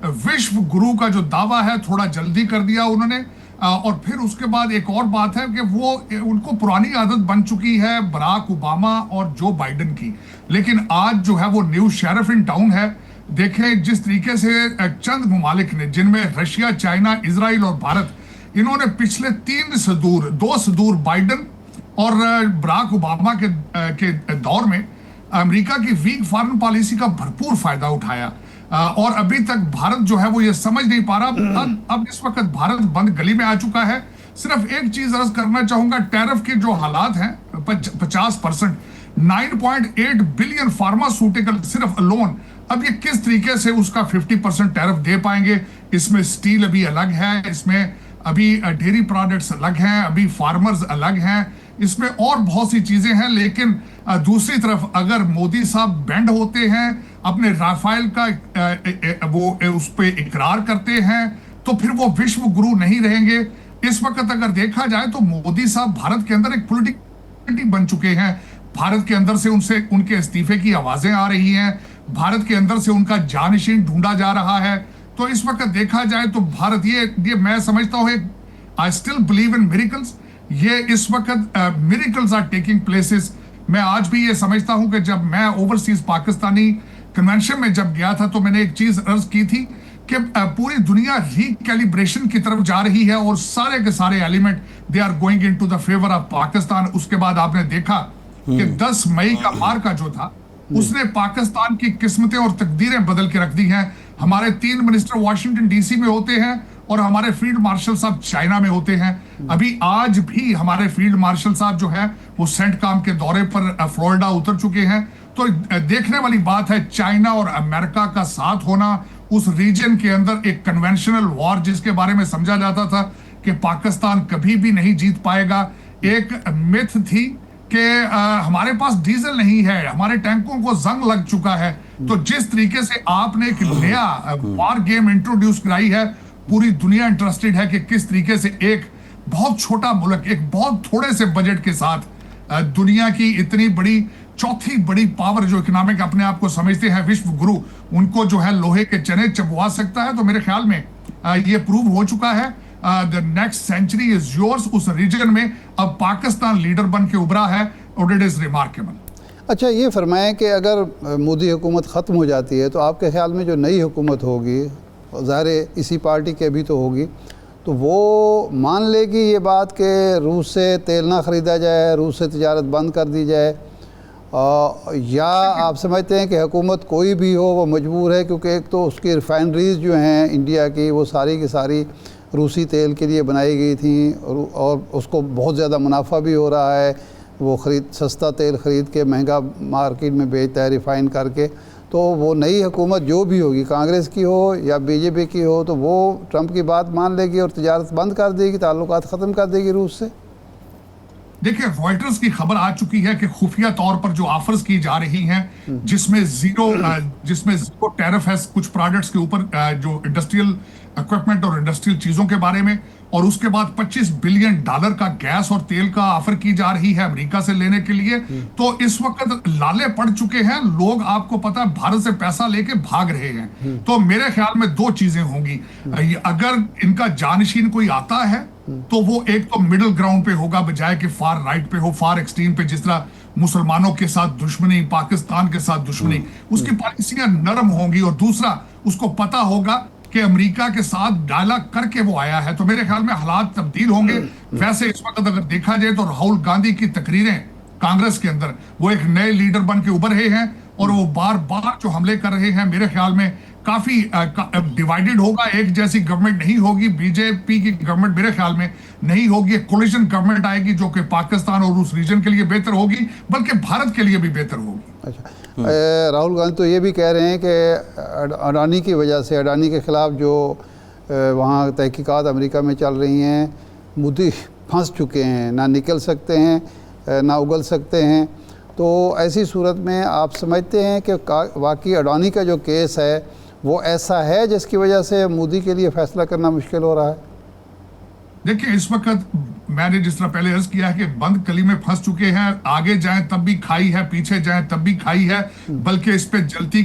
विश्व गुरु का जो दावा है थोड़ा जल्दी कर दिया उन्होंने, और फिर उसके बाद एक और बात है कि वो उनको पुरानी आदत बन चुकी है बराक ओबामा और जो बाइडेन की, लेकिन आज जो है वो न्यू शेरिफ इन टाउन है। देखें जिस तरीके से चंद ममालिक ने, जिनमें रशिया, चाइना, इजराइल और भारत, इन्होंने पिछले 2 सदूर बाइडेन और बराक ओबामा के दौर में अमेरिका की वीक फॉरेन पॉलिसी का भरपूर फायदा उठाया, और अभी तक भारत जो है वो ये समझ नहीं पा रहा। अब इस वक्त भारत बंद गली में आ चुका है। सिर्फ एक चीज अर्ज करना चाहूंगा, टैरिफ के जो हालात हैं 50%, 9.8 बिलियन फार्मास्यूटिकल सिर्फ लोन, अब ये किस तरीके से उसका 50% टैरिफ दे पाएंगे? इसमें स्टील अभी अलग है, इसमें अभी डेयरी प्रोडक्ट्स अलग हैं, अभी फार्मर्स अलग हैं, इसमें और बहुत सी चीजें हैं। लेकिन दूसरी तरफ अगर मोदी साहब बेंड होते हैं, अपने राफेल का वो उस पे इकरार करते हैं, तो फिर वो विश्व गुरु नहीं रहेंगे। इस वक्त अगर देखा जाए तो मोदी साहब भारत के अंदर एक पॉलिटिकल बन चुके हैं। भारत के अंदर से उनके इस्तीफे की आवाजें आ रही हैं, भारत के अंदर से उनका जानशीन ढूंढा जा रहा है। तो इस वक्त देखा जाए तो भारत ये मैं समझता हूँ, I still believe in miracles. ये इस वक्त मिरेकल्स आर टेकिंग प्लेसेस। मैं आज भी ये समझता हूं कि जब मैं ओवरसीज पाकिस्तानी कन्वेंशन में जब गया था तो मैंने एक चीज अर्ज की थी कि पूरी दुनिया रिकैलिब्रेशन की तरफ जा रही है और सारे के सारे element they are going into the favour of Pakistan. उसके बाद आपने देखा कि 10 मई का मार्का जो था उसने पाकिस्तान की किस्मतें और तकदीरें बदल के रख दी हैं। हमारे 3 मिनिस्टर वॉशिंगटन डीसी में होते हैं और हमारे फील्ड मार्शल साहब चाइना में होते हैं। अभी आज भी हमारे फील्ड मार्शल साहब जो है वो सेंटकॉम के दौरे पर फ्लोरिडा उतर चुके हैं। तो देखने वाली बात है चाइना और अमेरिका का साथ होना उस रीजन के अंदर। एक कन्वेंशनल वॉर जिसके बारे में समझा जाता था कि पाकिस्तान कभी भी नहीं जीत पाएगा, एक मिथ थी कि हमारे पास डीजल नहीं है, हमारे टैंकों को जंग लग चुका है। तो जिस तरीके से आपने एक नया वॉर गेम इंट्रोड्यूस कराई है, पूरी दुनिया इंटरेस्टेड है कि किस तरीके से एक बहुत छोटा मुल्क एक बहुत थोड़े से बजट के साथ दुनिया की इतनी बड़ी चौथी बड़ी पावर जो इकोनॉमिक अपने आप को समझते हैं विश्व गुरु, उनको जो है लोहे के चने चबवा सकता है। तो मेरे ख्याल में ये प्रूव हो चुका है। The next century is yours. उस रीजन में अब पाकिस्तान लीडर बन के उभरा है और इट इज रिमार्केबल। अच्छा, ये फरमाएं कि अगर मोदी हुकूमत ख़त्म हो जाती है तो आपके ख्याल में जो नई हुकूमत होगी, ज़ाहिर इसी पार्टी के भी तो होगी, तो वो मान लेगी ये बात कि रूस से तेल ना ख़रीदा जाए, रूस से तिजारत बंद कर दी जाए, या आप समझते हैं कि हुकूमत कोई भी हो वो मजबूर है, क्योंकि एक तो उसकी रिफाइनरीज जो हैं इंडिया की वो सारी की सारी रूसी तेल के लिए बनाई गई थी और उसको बहुत ज़्यादा मुनाफा भी हो रहा है, वो सस्ता तेल ख़रीद के महंगा मार्केट में बेचता है रिफ़ाइन करके। तो वो नई हुकूमत जो भी होगी, कांग्रेस की हो या बीजेपी की हो, तो वो ट्रंप की बात मान लेगी और तिजारत बंद कर देगी, ताल्लुकात ख़त्म कर देगी रूस से। देखिए, रॉयटर्स की खबर आ चुकी है कि खुफिया तौर पर जो ऑफर्स की जा रही हैं जिसमें जीरो टैरिफ है कुछ प्रोडक्ट्स के ऊपर, जो इंडस्ट्रियल इक्विपमेंट और इंडस्ट्रियल चीजों के बारे में, और उसके बाद $25 बिलियन का गैस और तेल का ऑफर की जा रही है अमेरिका से लेने के लिए। तो इस वक्त लाले पड़ चुके हैं लोग, आपको पता है भारत से पैसा लेके भाग रहे हैं। तो मेरे ख्याल में 2 चीजें होंगी। अगर इनका जानशीन कोई आता है तो वो एक तो मिडिल ग्राउंड पे होगा, बजाय कि फार राइट पे हो, फार एक्सट्रीम पे, जिस तरह मुसलमानों के साथ दुश्मनी, पाकिस्तान के साथ दुश्मनी, उसकी पॉलिसियां नरम होंगी। और दूसरा, उसको पता होगा कि अमेरिका के साथ डायलॉग करके वो आया है। तो मेरे ख्याल में हालात तब्दील होंगे। वैसे इस वक्त अगर देखा जाए तो राहुल गांधी की तकरीरें कांग्रेस के अंदर, वो एक नए लीडर बन के उभर रहे हैं और वो बार बार जो हमले कर रहे हैं, मेरे ख्याल में काफी डिवाइडेड होगा। एक जैसी गवर्नमेंट नहीं होगी, बीजेपी की गवर्नमेंट मेरे ख्याल में नहीं होगी। एक कोलिशन गवर्नमेंट आएगी जो कि पाकिस्तान और उस रीजन के लिए बेहतर होगी, बल्कि भारत के लिए भी बेहतर होगी। अच्छा, राहुल गांधी तो ये भी कह रहे हैं कि अडानी की वजह से, अडानी के ख़िलाफ़ जो वहाँ तहकीकात अमेरिका में चल रही हैं, मोदी फंस चुके हैं, ना निकल सकते हैं ना उगल सकते हैं। तो ऐसी सूरत में आप समझते हैं कि वाकई अडानी का जो केस है वो ऐसा है जिसकी वजह से मोदी के लिए फैसला करना मुश्किल हो रहा है? देखिए, इस वक्त मैंने जिस तरह पहले अर्ज किया है कि बंद कली में फंस चुके हैं। आगे जाएं तब भी खाई है, पीछे जाएं तब भी खाई है। बल्कि इस पे जलती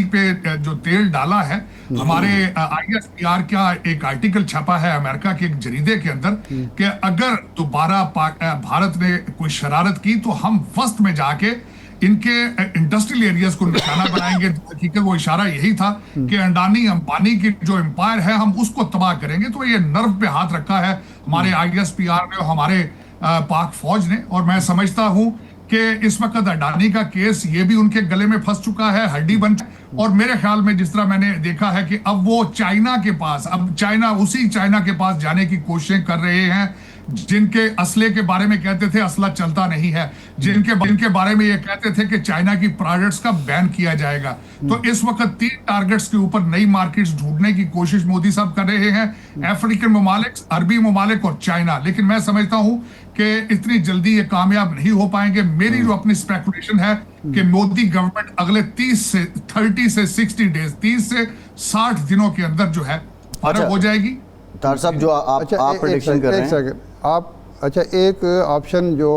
पे जो तेल डाला है, हमारे ISPR का एक आर्टिकल छपा है अमेरिका के एक जरीदे के अंदर कि अगर दोबारा भारत ने कोई शरारत की तो हम वस्त में जाके इनके इंडस्ट्रियल एरियाज को निशाना बनाएंगे। हकीकत वो इशारा यही था कि अडानी अंबानी की जो एम्पायर है हम उसको तबाह करेंगे। तो ये नर्व पे हाथ रखा है हमारे ISPR ने और हमारे पाक फौज ने। और मैं समझता हूं कि इस वक्त अडानी का केस ये भी उनके गले में फंस चुका है, हड्डी बन। और मेरे ख्याल में जिस तरह मैंने देखा है कि अब वो चाइना के पास, अब उसी चाइना के पास जाने की कोशिशें कर रहे हैं जिनके असले के बारे में कहते थे असला चलता नहीं है, जिनके बारे में ये कहते थे कि चाइना की प्रोडक्ट्स का बैन किया जाएगा। तो इस वक्त 3 टारगेट्स के ऊपर नई मार्केट्स ढूंढने की कोशिश मोदी साहब कर रहे हैं, अफ्रीकन ममालिक, अरबी ममालिक और चाइना। लेकिन मैं समझता हूं कि इतनी जल्दी ये कामयाब नहीं हो पाएंगे। मेरी जो अपनी स्पेकुलेशन है कि मोदी गवर्नमेंट अगले 30 से 60 डेज, 30 से 60 दिनों के अंदर जो है फारग हो जाएगी। तार साहब, जो आप प्रेडिक्शन कर रहे हैं, आप अच्छा, एक ऑप्शन जो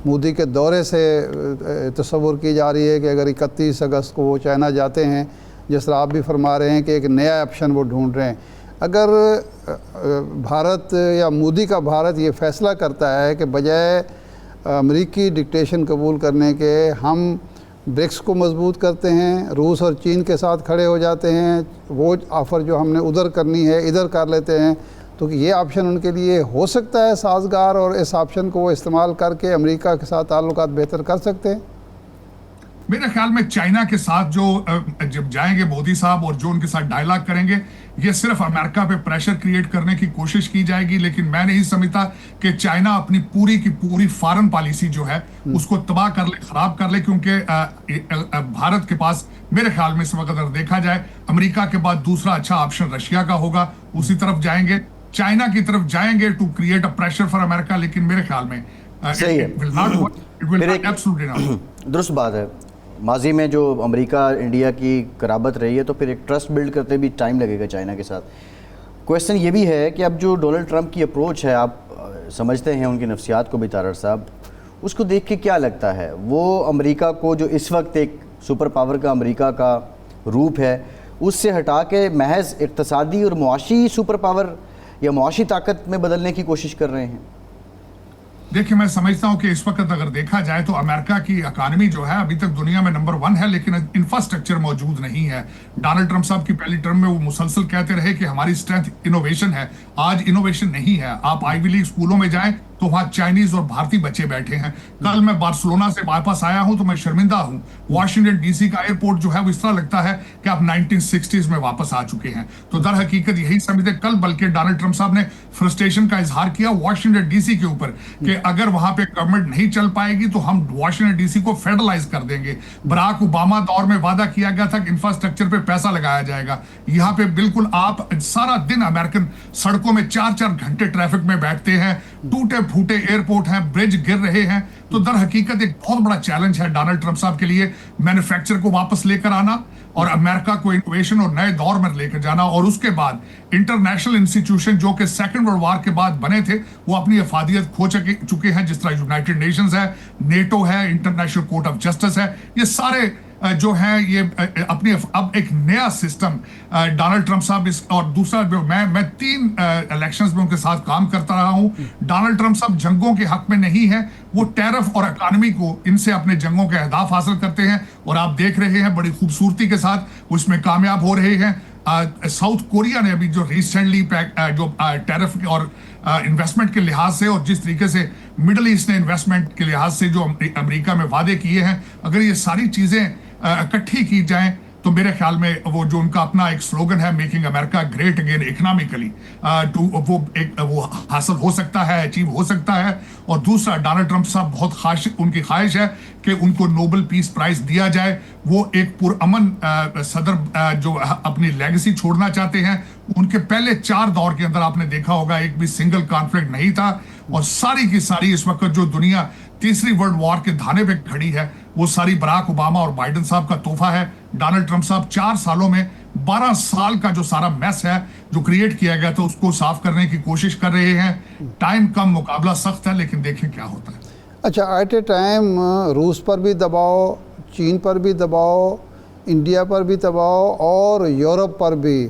मोदी के दौरे से तस्वुर की जा रही है कि अगर 31 अगस्त को वो चाइना जाते हैं, जिस तरह आप भी फरमा रहे हैं कि एक नया ऑप्शन वो ढूंढ रहे हैं, अगर भारत या मोदी का भारत ये फैसला करता है कि बजाय अमेरिकी डिक्टेशन कबूल करने के हम ब्रिक्स को मजबूत करते हैं, रूस और चीन के साथ खड़े हो जाते हैं, वो ऑफ़र जो हमने उधर करनी है इधर कर लेते हैं, तो ये ऑप्शन उनके लिए हो सकता है साजगार, और इस ऑप्शन को वो इस्तेमाल करके अमेरिका के साथ ताल्लुकात बेहतर कर सकते हैं। मेरे ख्याल में चाइना के साथ जो जब जाएंगे मोदी साहब और जो उनके साथ डायलॉग करेंगे, ये सिर्फ अमेरिका पे प्रेशर क्रिएट करने की कोशिश की जाएगी। लेकिन मैं नहीं समझता कि चाइना अपनी पूरी की पूरी फॉरेन पॉलिसी जो है उसको तबाह कर ले, खराब कर ले, क्योंकि भारत के पास मेरे ख्याल में इस वक्त अगर देखा जाए अमेरिका के बाद दूसरा अच्छा ऑप्शन रशिया का होगा। उसी तरफ जाएंगे, चाइना की तरफ जाएंगे to create a pressure for America. लेकिन मेरे ख्याल में सही है, दुरुस्त बात है। माजी में जो अमेरिका इंडिया की कराबत रही है, तो फिर एक ट्रस्ट बिल्ड करते भी टाइम लगेगा चाइना के साथ। क्वेश्चन ये भी है कि अब जो डोनाल्ड ट्रंप की अप्रोच है, आप समझते हैं उनकी नफ्सियात को भी तारड़ साहब, उसको देख के क्या लगता है? वो अमेरिका को जो इस वक्त एक सुपर पावर का अमेरिका का रूप है, उससे हटा के महज इक़्तिसादी और मुआशी सुपर पावर या मुआशी ताकत में बदलने की कोशिश कर रहे हैं? देखिए, मैं समझता हूं कि इस वक्त अगर देखा जाए तो अमेरिका की इकॉनमी जो है अभी तक दुनिया में नंबर 1 है, लेकिन इंफ्रास्ट्रक्चर मौजूद नहीं है। डोनाल्ड ट्रंप साहब की पहली टर्म में वो मुसलसल कहते रहे कि हमारी स्ट्रेंथ इनोवेशन है। आज इनोवेशन नहीं है। आप आईवी लीग स्कूलों में जाएं तो वहां चाइनीज और भारतीय बच्चे बैठे हैं। कल मैं बार्सिलोना से वापस आया हूं तो मैं शर्मिंदा हूं। वॉशिंगटन डीसी का एयरपोर्ट जो है वो इस तरह लगता है कि आप 1960s में वापस आ चुके हैं। तो दर हकीकत यही समझते। कल बल्कि डोनाल्ड ट्रंप साहब ने फ्रस्ट्रेशन का इजहार किया वॉशिंगटन डीसी के ऊपर कि अगर वहां पे गवर्नमेंट नहीं चल पाएगी तो हम वॉशिंगटन डीसी को फेडरलाइज कर देंगे। बराक ओबामा दौर में वादा किया गया था कि इंफ्रास्ट्रक्चर पे पैसा लगाया जाएगा। यहाँ पे बिल्कुल आप सारा दिन अमेरिकन सड़कों में 4-4 घंटे ट्रैफिक में बैठते हैं। टूटे फूटे एयरपोर्ट हैं, ब्रिज गिर रहे हैं। तो दर हकीकत एक बहुत बड़ा चैलेंज है डोनाल्ड ट्रंप साहब के लिए मैन्युफैक्चर को वापस लेकर आना और अमेरिका को इनोवेशन और नए दौर में लेकर जाना। और उसके बाद इंटरनेशनल इंस्टीट्यूशन जो कि सेकंड वर्ल्ड वॉर के बाद बने थे, वो अपनी अफादियत खो चुके हैं। जिस तरह यूनाइटेड नेशंस है, नेटो है, इंटरनेशनल कोर्ट ऑफ जस्टिस है, ये सारे जो है ये अपनी अब एक नया सिस्टम डोनाल्ड ट्रंप साहब और दूसरा जो मैं 3 इलेक्शंस में उनके साथ काम करता रहा हूं। डोनाल्ड ट्रंप साहब जंगों के हक में नहीं है। वो टैरिफ और इकॉनमी को इनसे अपने जंगों के अहदाफ हासिल करते हैं और आप देख रहे हैं बड़ी खूबसूरती के साथ वो इसमें कामयाब हो रहे हैं। साउथ कोरिया ने अभी जो रिसेंटली जो टैरिफ और इन्वेस्टमेंट के लिहाज से और जिस तरीके से मिडल ईस्ट ने इन्वेस्टमेंट के लिहाज से जो अमेरिका में वादे किए हैं, अगर ये सारी चीजें इकट्ठी की जाएं तो मेरे ख्याल में वो जो उनका अपना एक स्लोगन है making America great again economically, वो हासिल हो सकता है, अचीव हो सकता है। और दूसरा, डोनाल्ड ट्रंप साहब बहुत उनकी ख्वाहिश है कि उनको नोबेल पीस प्राइज दिया जाए। वो एक पुरअमन सदर जो अपनी लेगेसी छोड़ना चाहते हैं। उनके पहले 4 दौर के अंदर आपने देखा होगा एक भी सिंगल कॉन्फ्लिक्ट नहीं था और सारी की सारी इस वक्त जो दुनिया तीसरी वर्ल्ड वॉर के धाने पे खड़ी है वो सारी बराक ओबामा और बाइडेन साहब का तोहफा है। डोनाल्ड ट्रंप साहब 4 सालों में 12 साल का जो सारा मैस है जो क्रिएट किया गया था उसको साफ करने की कोशिश कर रहे हैं। टाइम कम, मुकाबला सख्त है, लेकिन देखें क्या होता है। अच्छा, एट ए टाइम रूस पर भी दबाव, चीन पर भी दबाव, इंडिया पर भी दबाव और यूरोप पर भी,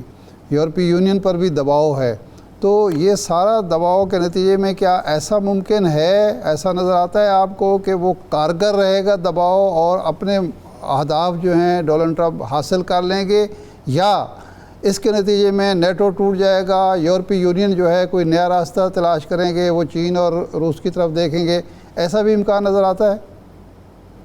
यूरोपीय यूनियन पर भी दबाव है। तो ये सारा दबाव के नतीजे में क्या ऐसा मुमकिन है, ऐसा नज़र आता है आपको कि वो कारगर रहेगा दबाव और अपने अहदाफ जो हैं डोनाल्ड ट्रंप हासिल कर लेंगे, या इसके नतीजे में नेटो टूट जाएगा, यूरोपीय यूनियन जो है कोई नया रास्ता तलाश करेंगे, वो चीन और रूस की तरफ देखेंगे, ऐसा भी इम्कान नज़र आता है?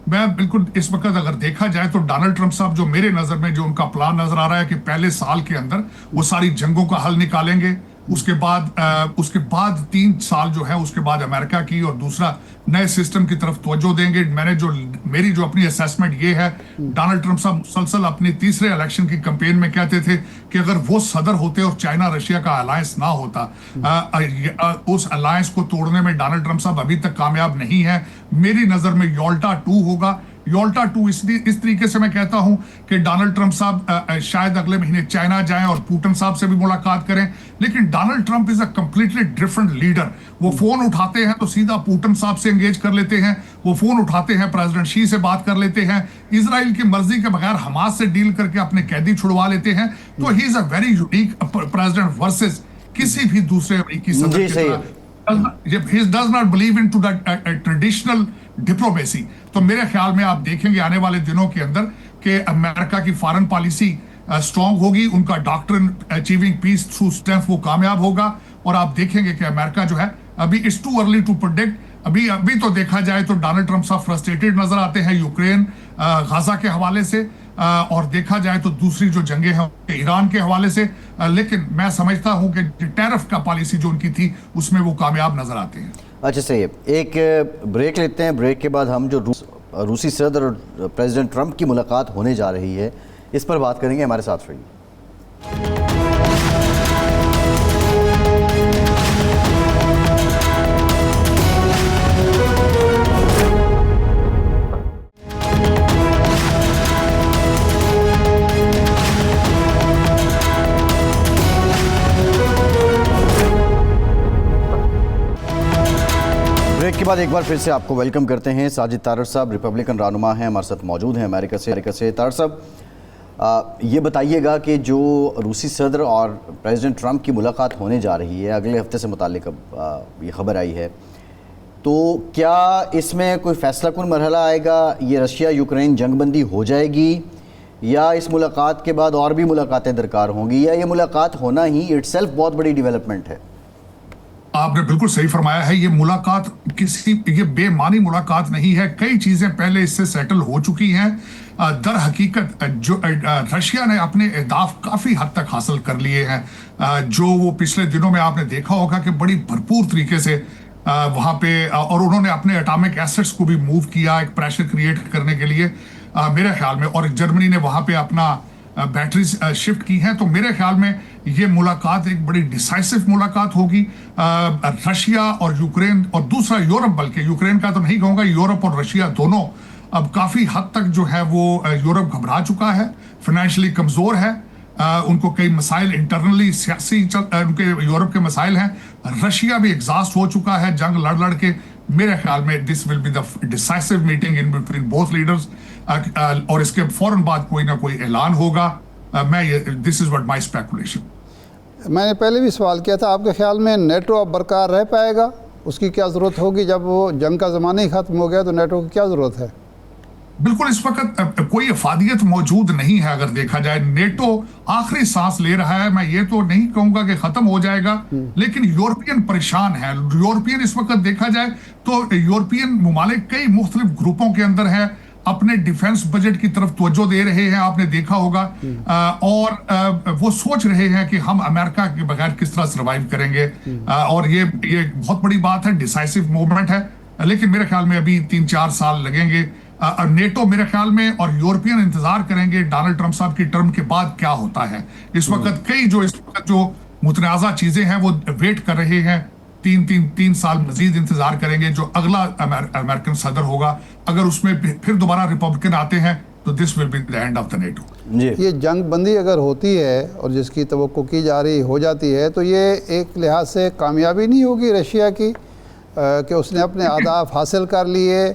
मैं बिल्कुल इस वक्त अगर देखा जाए तो डोनाल्ड ट्रंप साहब जो मेरे नज़र में जो उनका प्लान नज़र आ रहा है कि पहले साल के अंदर वो सारी जंगों का हल निकालेंगे, उसके बाद 3 साल जो है उसके बाद अमेरिका की और दूसरा नए सिस्टम की तरफ तवज्जो देंगे। मेरी जो अपनी असेसमेंट ये है, डोनाल्ड ट्रंप साहब मुसलसल अपनी तीसरे इलेक्शन की कैंपेन में कहते थे कि अगर वो सदर होते और चाइना रशिया का अलायंस ना होता, उस अलायंस को तोड़ने में डोनाल्ड ट्रंप साहब अभी तक कामयाब नहीं है। मेरी नजर में योल्टा 2 होगा, योल्टा 2 इस तरीके से मैं कहता हूं कि डोनाल्ड ट्रंप साहब शायद अगले महीने चाइना जाएं और पुतिन साहब से भी मुलाकात करें, लेकिन Donald Trump is a completely different leader. वो फोन उठाते हैं तो सीधा पुतिन साहब से एंगेज कर लेते हैं, वो फोन उठाते हैं प्रेसिडेंट शी से बात कर लेते हैं, इजराइल की मर्जी के बगैर हमास से डील करके अपने कैदी छुड़वा लेते हैं। तो he is a very unique president versus किसी भी दूसरे अमेरिकी सदर की तरह। He does not believe into that traditional diplomacy। तो मेरे ख्याल में आप देखेंगे आने वाले दिनों के अंदर कि अमेरिका की फॉरेन पॉलिसी स्ट्रांग होगी, उनका doctrine achieving peace through strength वो कामयाब होगा, और आप देखेंगे कि अमेरिका जो है अभी it's too early to predict. अभी तो देखा जाए तो डोनाल्ड ट्रंप साहब फ्रस्ट्रेटेड नजर आते हैं यूक्रेन गाजा के हवाले से, और देखा जाए तो दूसरी जो जंगें हैं ईरान के हवाले से, लेकिन मैं समझता हूं कि टैरिफ का पॉलिसी जो उनकी थी उसमें वो कामयाब नजर आते हैं। अच्छा सही है, एक ब्रेक लेते हैं। ब्रेक के बाद हम जो रूसी सदर और प्रेसिडेंट ट्रंप की मुलाकात होने जा रही है इस पर बात करेंगे। हमारे साथ रहिए। ब्रेक के बाद एक बार फिर से आपको वेलकम करते हैं। साजिद तारड़ साहब रिपब्लिकन रहनुमा हैं, हमारे साथ मौजूद हैं अमेरिका से। तारड़ साहब, ये बताइएगा कि जो रूसी सदर और प्रेसिडेंट ट्रंप की मुलाकात होने जा रही है अगले हफ्ते से मुताल्लिक ये खबर आई है, तो क्या इसमें कोई फैसलाकुन मरहला आएगा? ये रशिया यूक्रेन जंगबंदी हो जाएगी या इस मुलाकात के बाद और भी मुलाकातें दरकार होंगी, या ये मुलाकात होना ही इटसेल्फ बहुत बड़ी डेवलपमेंट है? आपने बिल्कुल सही फरमाया है। ये मुलाकात ये बेमानी मुलाकात नहीं है, कई चीजें पहले इससे सेटल हो चुकी हैं। दर हकीकत जो रशिया ने अपने अहदाफ काफी हद तक हासिल कर लिए हैं, जो वो पिछले दिनों में आपने देखा होगा कि बड़ी भरपूर तरीके से वहां पे, और उन्होंने अपने एटॉमिक एसेट्स को भी मूव किया एक प्रेशर क्रिएट करने के लिए मेरे ख्याल में, और जर्मनी ने वहां पे अपना बैटरीज शिफ्ट की हैं। तो मेरे ख्याल में ये मुलाकात एक बड़ी डिसाइसिव मुलाकात होगी रशिया और यूक्रेन, और दूसरा यूरोप, बल्कि यूक्रेन का तो नहीं कहूंगा, यूरोप और रशिया दोनों अब काफी हद तक जो है वो यूरोप घबरा चुका है, फाइनेंशियली कमजोर है, उनको कई मसाइल इंटरनली सियासी उनके यूरोप के मसाइल हैं। रशिया भी एग्जॉस्ट हो चुका है जंग लड़ लड़ के। मेरे ख्याल में this will be the decisive meeting in between both leaders, और इसके फौरन बाद कोई ना कोई ऐलान होगा। This is what my speculation. मैंने पहले भी सवाल किया था, आपके ख्याल में नेटो अब बरकरार रह पाएगा? उसकी क्या ज़रूरत होगी? जब वो जंग का ज़माना ही ख़त्म हो गया तो नेटो की क्या ज़रूरत है? बिल्कुल, इस वक्त कोई अफादियत मौजूद नहीं है। अगर देखा जाए नेटो आखिरी सांस ले रहा है। मैं ये तो नहीं कहूंगा कि खत्म हो जाएगा, लेकिन यूरोपियन परेशान है। यूरोपियन इस वक्त देखा जाए तो यूरोपियन ममालिक कई मुख्तलिफ ग्रुपों के अंदर है, अपने डिफेंस बजट की तरफ तवज्जो दे रहे हैं, आपने देखा होगा, और वो सोच रहे हैं कि हम अमेरिका के बगैर किस तरह सर्वाइव करेंगे, और ये बहुत बड़ी बात है, डिसाइसिव मूवमेंट है। लेकिन मेरे ख्याल में अभी 3-4 साल लगेंगे। नेटो मेरे ख्याल में और यूरोपियन इंतजार करेंगे डोनाल्ड ट्रंप साहब की टर्म के बाद क्या होता है। इस वक्त कई जो मुतनाज़ा चीजें हैं वो वेट कर रहे हैं। 3 साल मजीद इंतजार करेंगे। जो अगला अमेरिकन सदर होगा, अगर उसमें फिर दोबारा रिपब्लिकन आते हैं तो this will be the end of the NATO. ये जंग बंदी अगर होती है और जिसकी तवक्को की जा रही हो जाती है, तो ये एक लिहाज से कामयाबी नहीं होगी रशिया की कि उसने अपने अहदाफ हासिल कर लिए?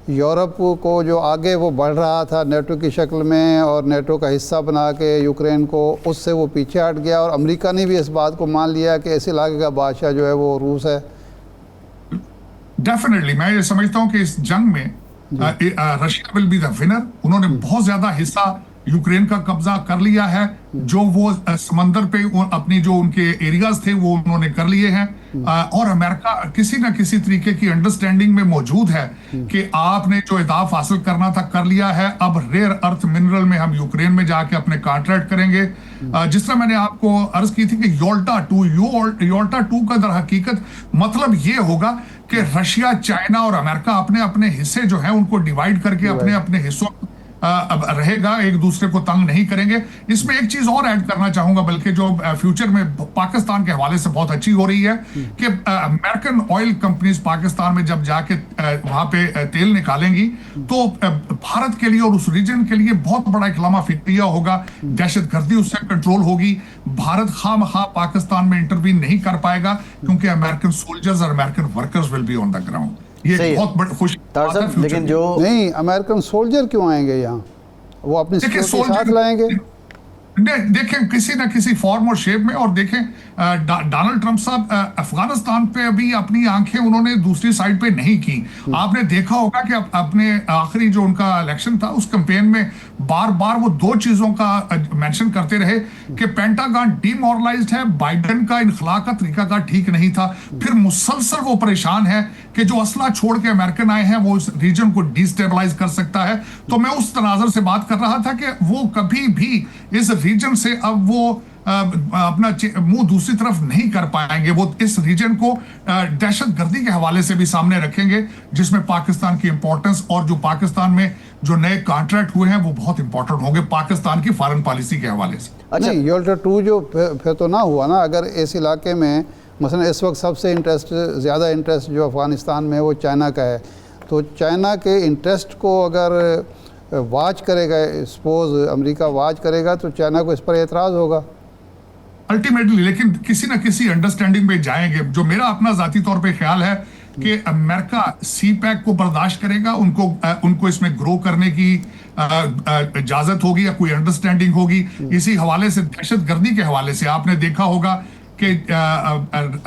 यूरोप को जो आगे वो बढ़ रहा था नेटो की शक्ल में और नेटो का हिस्सा बना के यूक्रेन को, उससे वो पीछे हट गया, और अमेरिका ने भी इस बात को मान लिया कि इस इलाके का बादशाह जो है वो रूस है। डेफिनेटली मैं ये समझता हूं कि इस जंग में Russia will be the winner. उन्होंने बहुत ज्यादा हिस्सा यूक्रेन का कब्जा कर लिया है। जो वो समंदर पे अपनी जो उनके एरियाज थे वो उन्होंने कर लिए हैं, और अमेरिका किसी ना किसी तरीके की अंडरस्टैंडिंग में मौजूद है कि आपने जो अहदाफ हासिल करना था कर लिया है। अब रेयर अर्थ मिनरल में हम यूक्रेन में जाके अपने कॉन्ट्रैक्ट करेंगे। जिस तरह मैंने आपको अर्ज की थी कि योल्टा 2 का दर हकीकत मतलब ये होगा कि रशिया, चाइना और अमेरिका अपने अपने हिस्से जो है उनको डिवाइड करके अपने अपने हिस्सों अब रहेगा, एक दूसरे को तंग नहीं करेंगे। इसमें एक चीज और ऐड करना चाहूंगा, बल्कि जो फ्यूचर में पाकिस्तान के हवाले से बहुत अच्छी हो रही है कि अमेरिकन ऑयल कंपनीज पाकिस्तान में जब जाके वहां पे तेल निकालेंगी तो भारत के लिए और उस रीजन के लिए बहुत बड़ा एक लम्हा फिक्रिया होगा, दहशतगर्दी उससे कंट्रोल होगी। भारत खामखा पाकिस्तान में इंटरवीन नहीं कर पाएगा क्योंकि अमेरिकन सोल्जर्स और American workers will be on the ground. ये बहुत बड़ी खुशी। लेकिन जो नहीं, अमेरिकन सोल्जर क्यों आएंगे यहाँ? वो अपनी सिक्योरिटी साथ लाएंगे। देखें किसी ना किसी फॉर्म और शेप में। और देखें डोनाल्ड ट्रंप साहब अफगानिस्तान पे अभी अपनी आंखें उन्होंने दूसरी साइड पे नहीं की। आपने देखा होगा कि अपने आखिरी जो उनका इलेक्शन था उस कैंपेन में बार बार वो दो चीजों का मेंशन करते रहे कि पेंटागन डिमोरलाइज्ड है, बाइडेन का इनखला का तरीकाकार ठीक नहीं था। फिर मुसलसल वो परेशान है कि जो असला छोड़ के अमेरिकन आए हैं वो इस रीजन को डिस्टेबलाइज कर सकता है। तो मैं उस तनाजर से बात कर रहा था कि वो कभी भी इस रीजन से अब वो अपना मुंह दूसरी तरफ नहीं कर पाएंगे। वो इस रीजन को दहशतगर्दी के हवाले से भी सामने रखेंगे, जिसमें पाकिस्तान की इंपॉर्टेंस और जो पाकिस्तान में जो नए कॉन्ट्रैक्ट हुए हैं वो बहुत इंपॉर्टेंट होंगे पाकिस्तान की फॉरेन पॉलिसी के हवाले से। अच्छा, नहीं, यूल्टर 2 जो फिर तो ना हुआ ना। अगर इस इलाके में मसलन इस वक्त सबसे ज़्यादा इंटरेस्ट जो अफगानिस्तान में है वो चाइना का है, तो चाइना के इंटरेस्ट को अगर वाच करेगा, सपोज अमेरिका वाच करेगा, तो चाइना को इस पर एतराज़ होगा अल्टीमेटली। लेकिन किसी ना किसी अंडरस्टैंडिंग में जाएंगे। जो मेरा अपना जाती तौर पे ख्याल है कि अमेरिका CPEC को बर्दाश्त करेगा, उनको इसमें ग्रो करने की इजाजत होगी या कोई अंडरस्टैंडिंग होगी। इसी हवाले से दहशतगर्दी के हवाले से आपने देखा होगा कि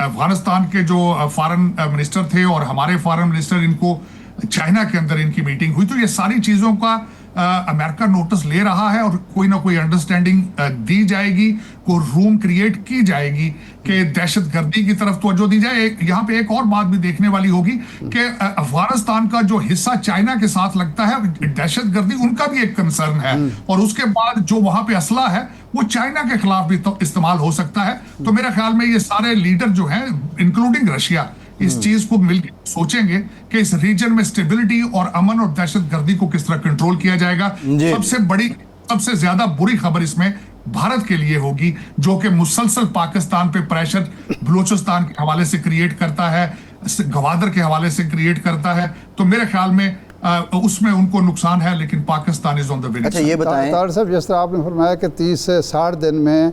अफगानिस्तान के जो फॉरेन मिनिस्टर थे और हमारे फॉरेन मिनिस्टर, इनको चाइना के अंदर इनकी मीटिंग हुई। तो ये सारी चीजों का अमेरिका नोटिस ले रहा है और कोई ना कोई अंडरस्टैंडिंग दी जाएगी, कोई रूम क्रिएट की जाएगी कि दहशतगर्दी की तरफ तवज्जो दी जाए। यहाँ पे एक और बात भी देखने वाली होगी कि अफगानिस्तान का जो हिस्सा चाइना के साथ लगता है, दहशतगर्दी उनका भी एक कंसर्न है और उसके बाद जो वहां पे असला है वो चाइना के खिलाफ भी तो इस्तेमाल हो सकता है। तो मेरे ख्याल में ये सारे लीडर जो हैं इंक्लूडिंग रशिया इस चीज को मिलकर सोचेंगे कि इस रीजन में स्टेबिलिटी और अमन और दहशतगर्दी को किस तरह कंट्रोल किया जाएगा। सबसे ज्यादा बुरी खबर इसमें भारत के लिए होगी, जो कि मुसलसल पाकिस्तान पे प्रेशर बलूचिस्तान के हवाले से क्रिएट करता है, गवादर के हवाले से क्रिएट करता है। तो मेरे ख्याल में उसमें उनको नुकसान है, लेकिन Pakistan is on the winning. अच्छा, ये बताएं तार साहब, जिस तरह आपने फरमाया कि 30 से 60 दिन में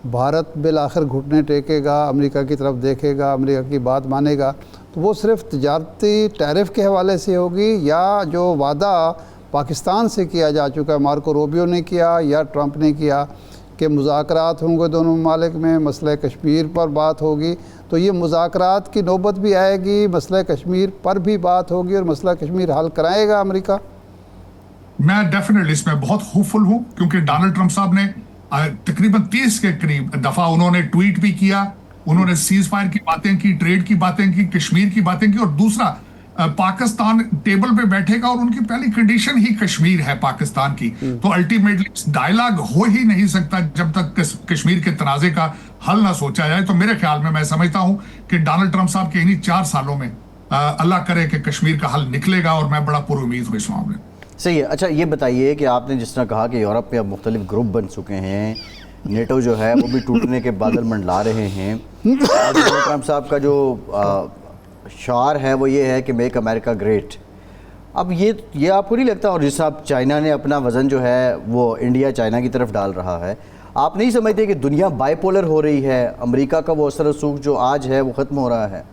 भारत बिल आखिर घुटने टेकेगा, अमेरिका की तरफ देखेगा, अमेरिका की बात मानेगा, तो वो सिर्फ तिजारती टैरिफ के हवाले से होगी या जो वादा पाकिस्तान से किया जा चुका है, मार्को रूबियो ने किया या ट्रंप ने किया कि मुज़ाकरात होंगे दोनों ममालिक में, मसले कश्मीर पर बात होगी, तो ये मुज़ाकरात की नौबत भी आएगी, मसले कश्मीर पर भी बात होगी और मसला कश्मीर हल कराएगा अमेरिका? मैं डेफिनेटली इसमें बहुत होपफुल हूँ, क्योंकि डोनाल्ड ट्रंप साहब ने तकरीबन 30 के करीब दफा उन्होंने ट्वीट भी किया, उन्होंने सीज फायर की बातें की, ट्रेड की बातें की, कश्मीर की बातें की। और दूसरा, पाकिस्तान टेबल पे बैठेगा और उनकी पहली कंडीशन ही कश्मीर है पाकिस्तान की। तो अल्टीमेटली डायलॉग हो ही नहीं सकता जब तक कश्मीर के तनाजे का हल ना सोचा जाए। तो मेरे ख्याल में मैं समझता हूं कि डोनाल्ड ट्रंप साहब के इन्हीं 4 सालों में अल्लाह करे कि कश्मीर का हल निकलेगा और मैं बड़ा पुरुमीद हूँ इस मामले में। सही है। अच्छा, ये बताइए कि आपने जिस तरह कहा कि यूरोप में अब मुख्तलिफ ग्रुप बन चुके हैं, नेटो जो है वो भी टूटने के बादल मंडला रहे हैं, डोनाल्ड ट्रंप साहब का जो शार है वो ये है कि मेक अमेरिका ग्रेट। अब ये आपको नहीं लगता, और जिस आप चाइना ने अपना वज़न जो है वो इंडिया चाइना की तरफ डाल रहा है, आप नहीं समझते कि दुनिया बाइपोलर हो रही है, अमेरिका का वो असर रसूख जो आज है वो ख़त्म हो रहा है?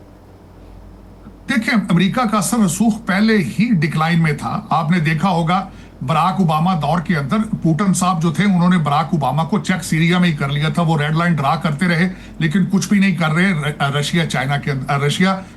देखिए, अमेरिका का असर रसूख पहले ही डिक्लाइन में था। आपने देखा होगा बराक ओबामा दौर के अंदर पुतिन साहब जो थे उन्होंने बराक ओबामा को चेक सीरिया में ही कर लिया था। वो रेड लाइन ड्रा करते रहे लेकिन कुछ भी नहीं कर रहे। रशिया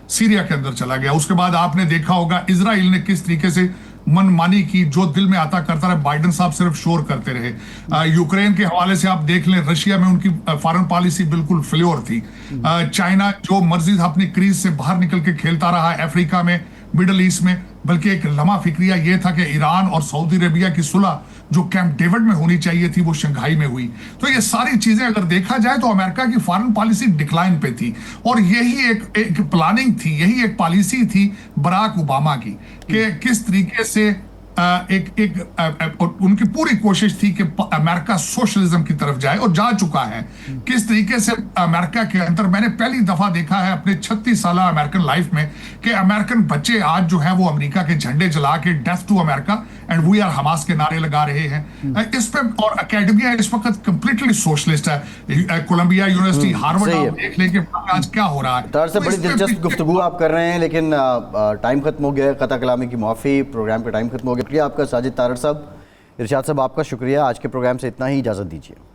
सीरिया के अंदर चला गया। उसके बाद आपने देखा होगा इजराइल ने किस तरीके से मनमानी की, जो दिल में आता करता रहे। बाइडेन साहब सिर्फ शोर करते रहे। यूक्रेन के हवाले से आप देख लें, रशिया में उनकी फॉरेन पॉलिसी बिल्कुल फ्लोर थी। चाइना जो मर्जी अपनी क्रीज से बाहर निकल के खेलता रहा अफ्रीका में, मिडल ईस्ट में। बल्कि एक लम्हा फिक्रिया ये था कि ईरान और सऊदी अरेबिया की सुलह जो कैंप डेविड में होनी चाहिए थी वो शंघाई में हुई। तो ये सारी चीजें अगर देखा जाए तो अमेरिका की फॉरेन पॉलिसी डिक्लाइन पे थी। और यही एक प्लानिंग थी, यही एक पॉलिसी थी बराक ओबामा की कि किस तरीके से उनकी पूरी कोशिश थी कि अमेरिका सोशलिज्म की तरफ जाए और जा चुका है। किस तरीके से अमेरिका के अंदर मैंने पहली दफा देखा है अपने 36 साल अमेरिकन लाइफ में कि अमेरिकन बच्चे आज जो है वो अमेरिका के झंडे जला के death to America and we are Hamas के नारे लगा रहे हैं इस पे। और अकेडमिया इस वक्त कंप्लीटली सोशलिस्ट है। कोलंबिया यूनिवर्सिटी, हार्वर्ड, सही है। आप देख लें कि आज क्या हो रहा है। तार से तो बड़ी इस पे दिलचस्प भी- गुफ्तगू आप कर रहे हैं, लेकिन टाइम खत्म हो गया है। कता कलामी की माफ़ी, प्रोग्राम का टाइम खत्म हो गया। शुक्रिया आपका साजिद तारड़ साहब। इरशाद साहब आपका शुक्रिया। आज के प्रोग्राम से इतना ही, इजाज़त दीजिए।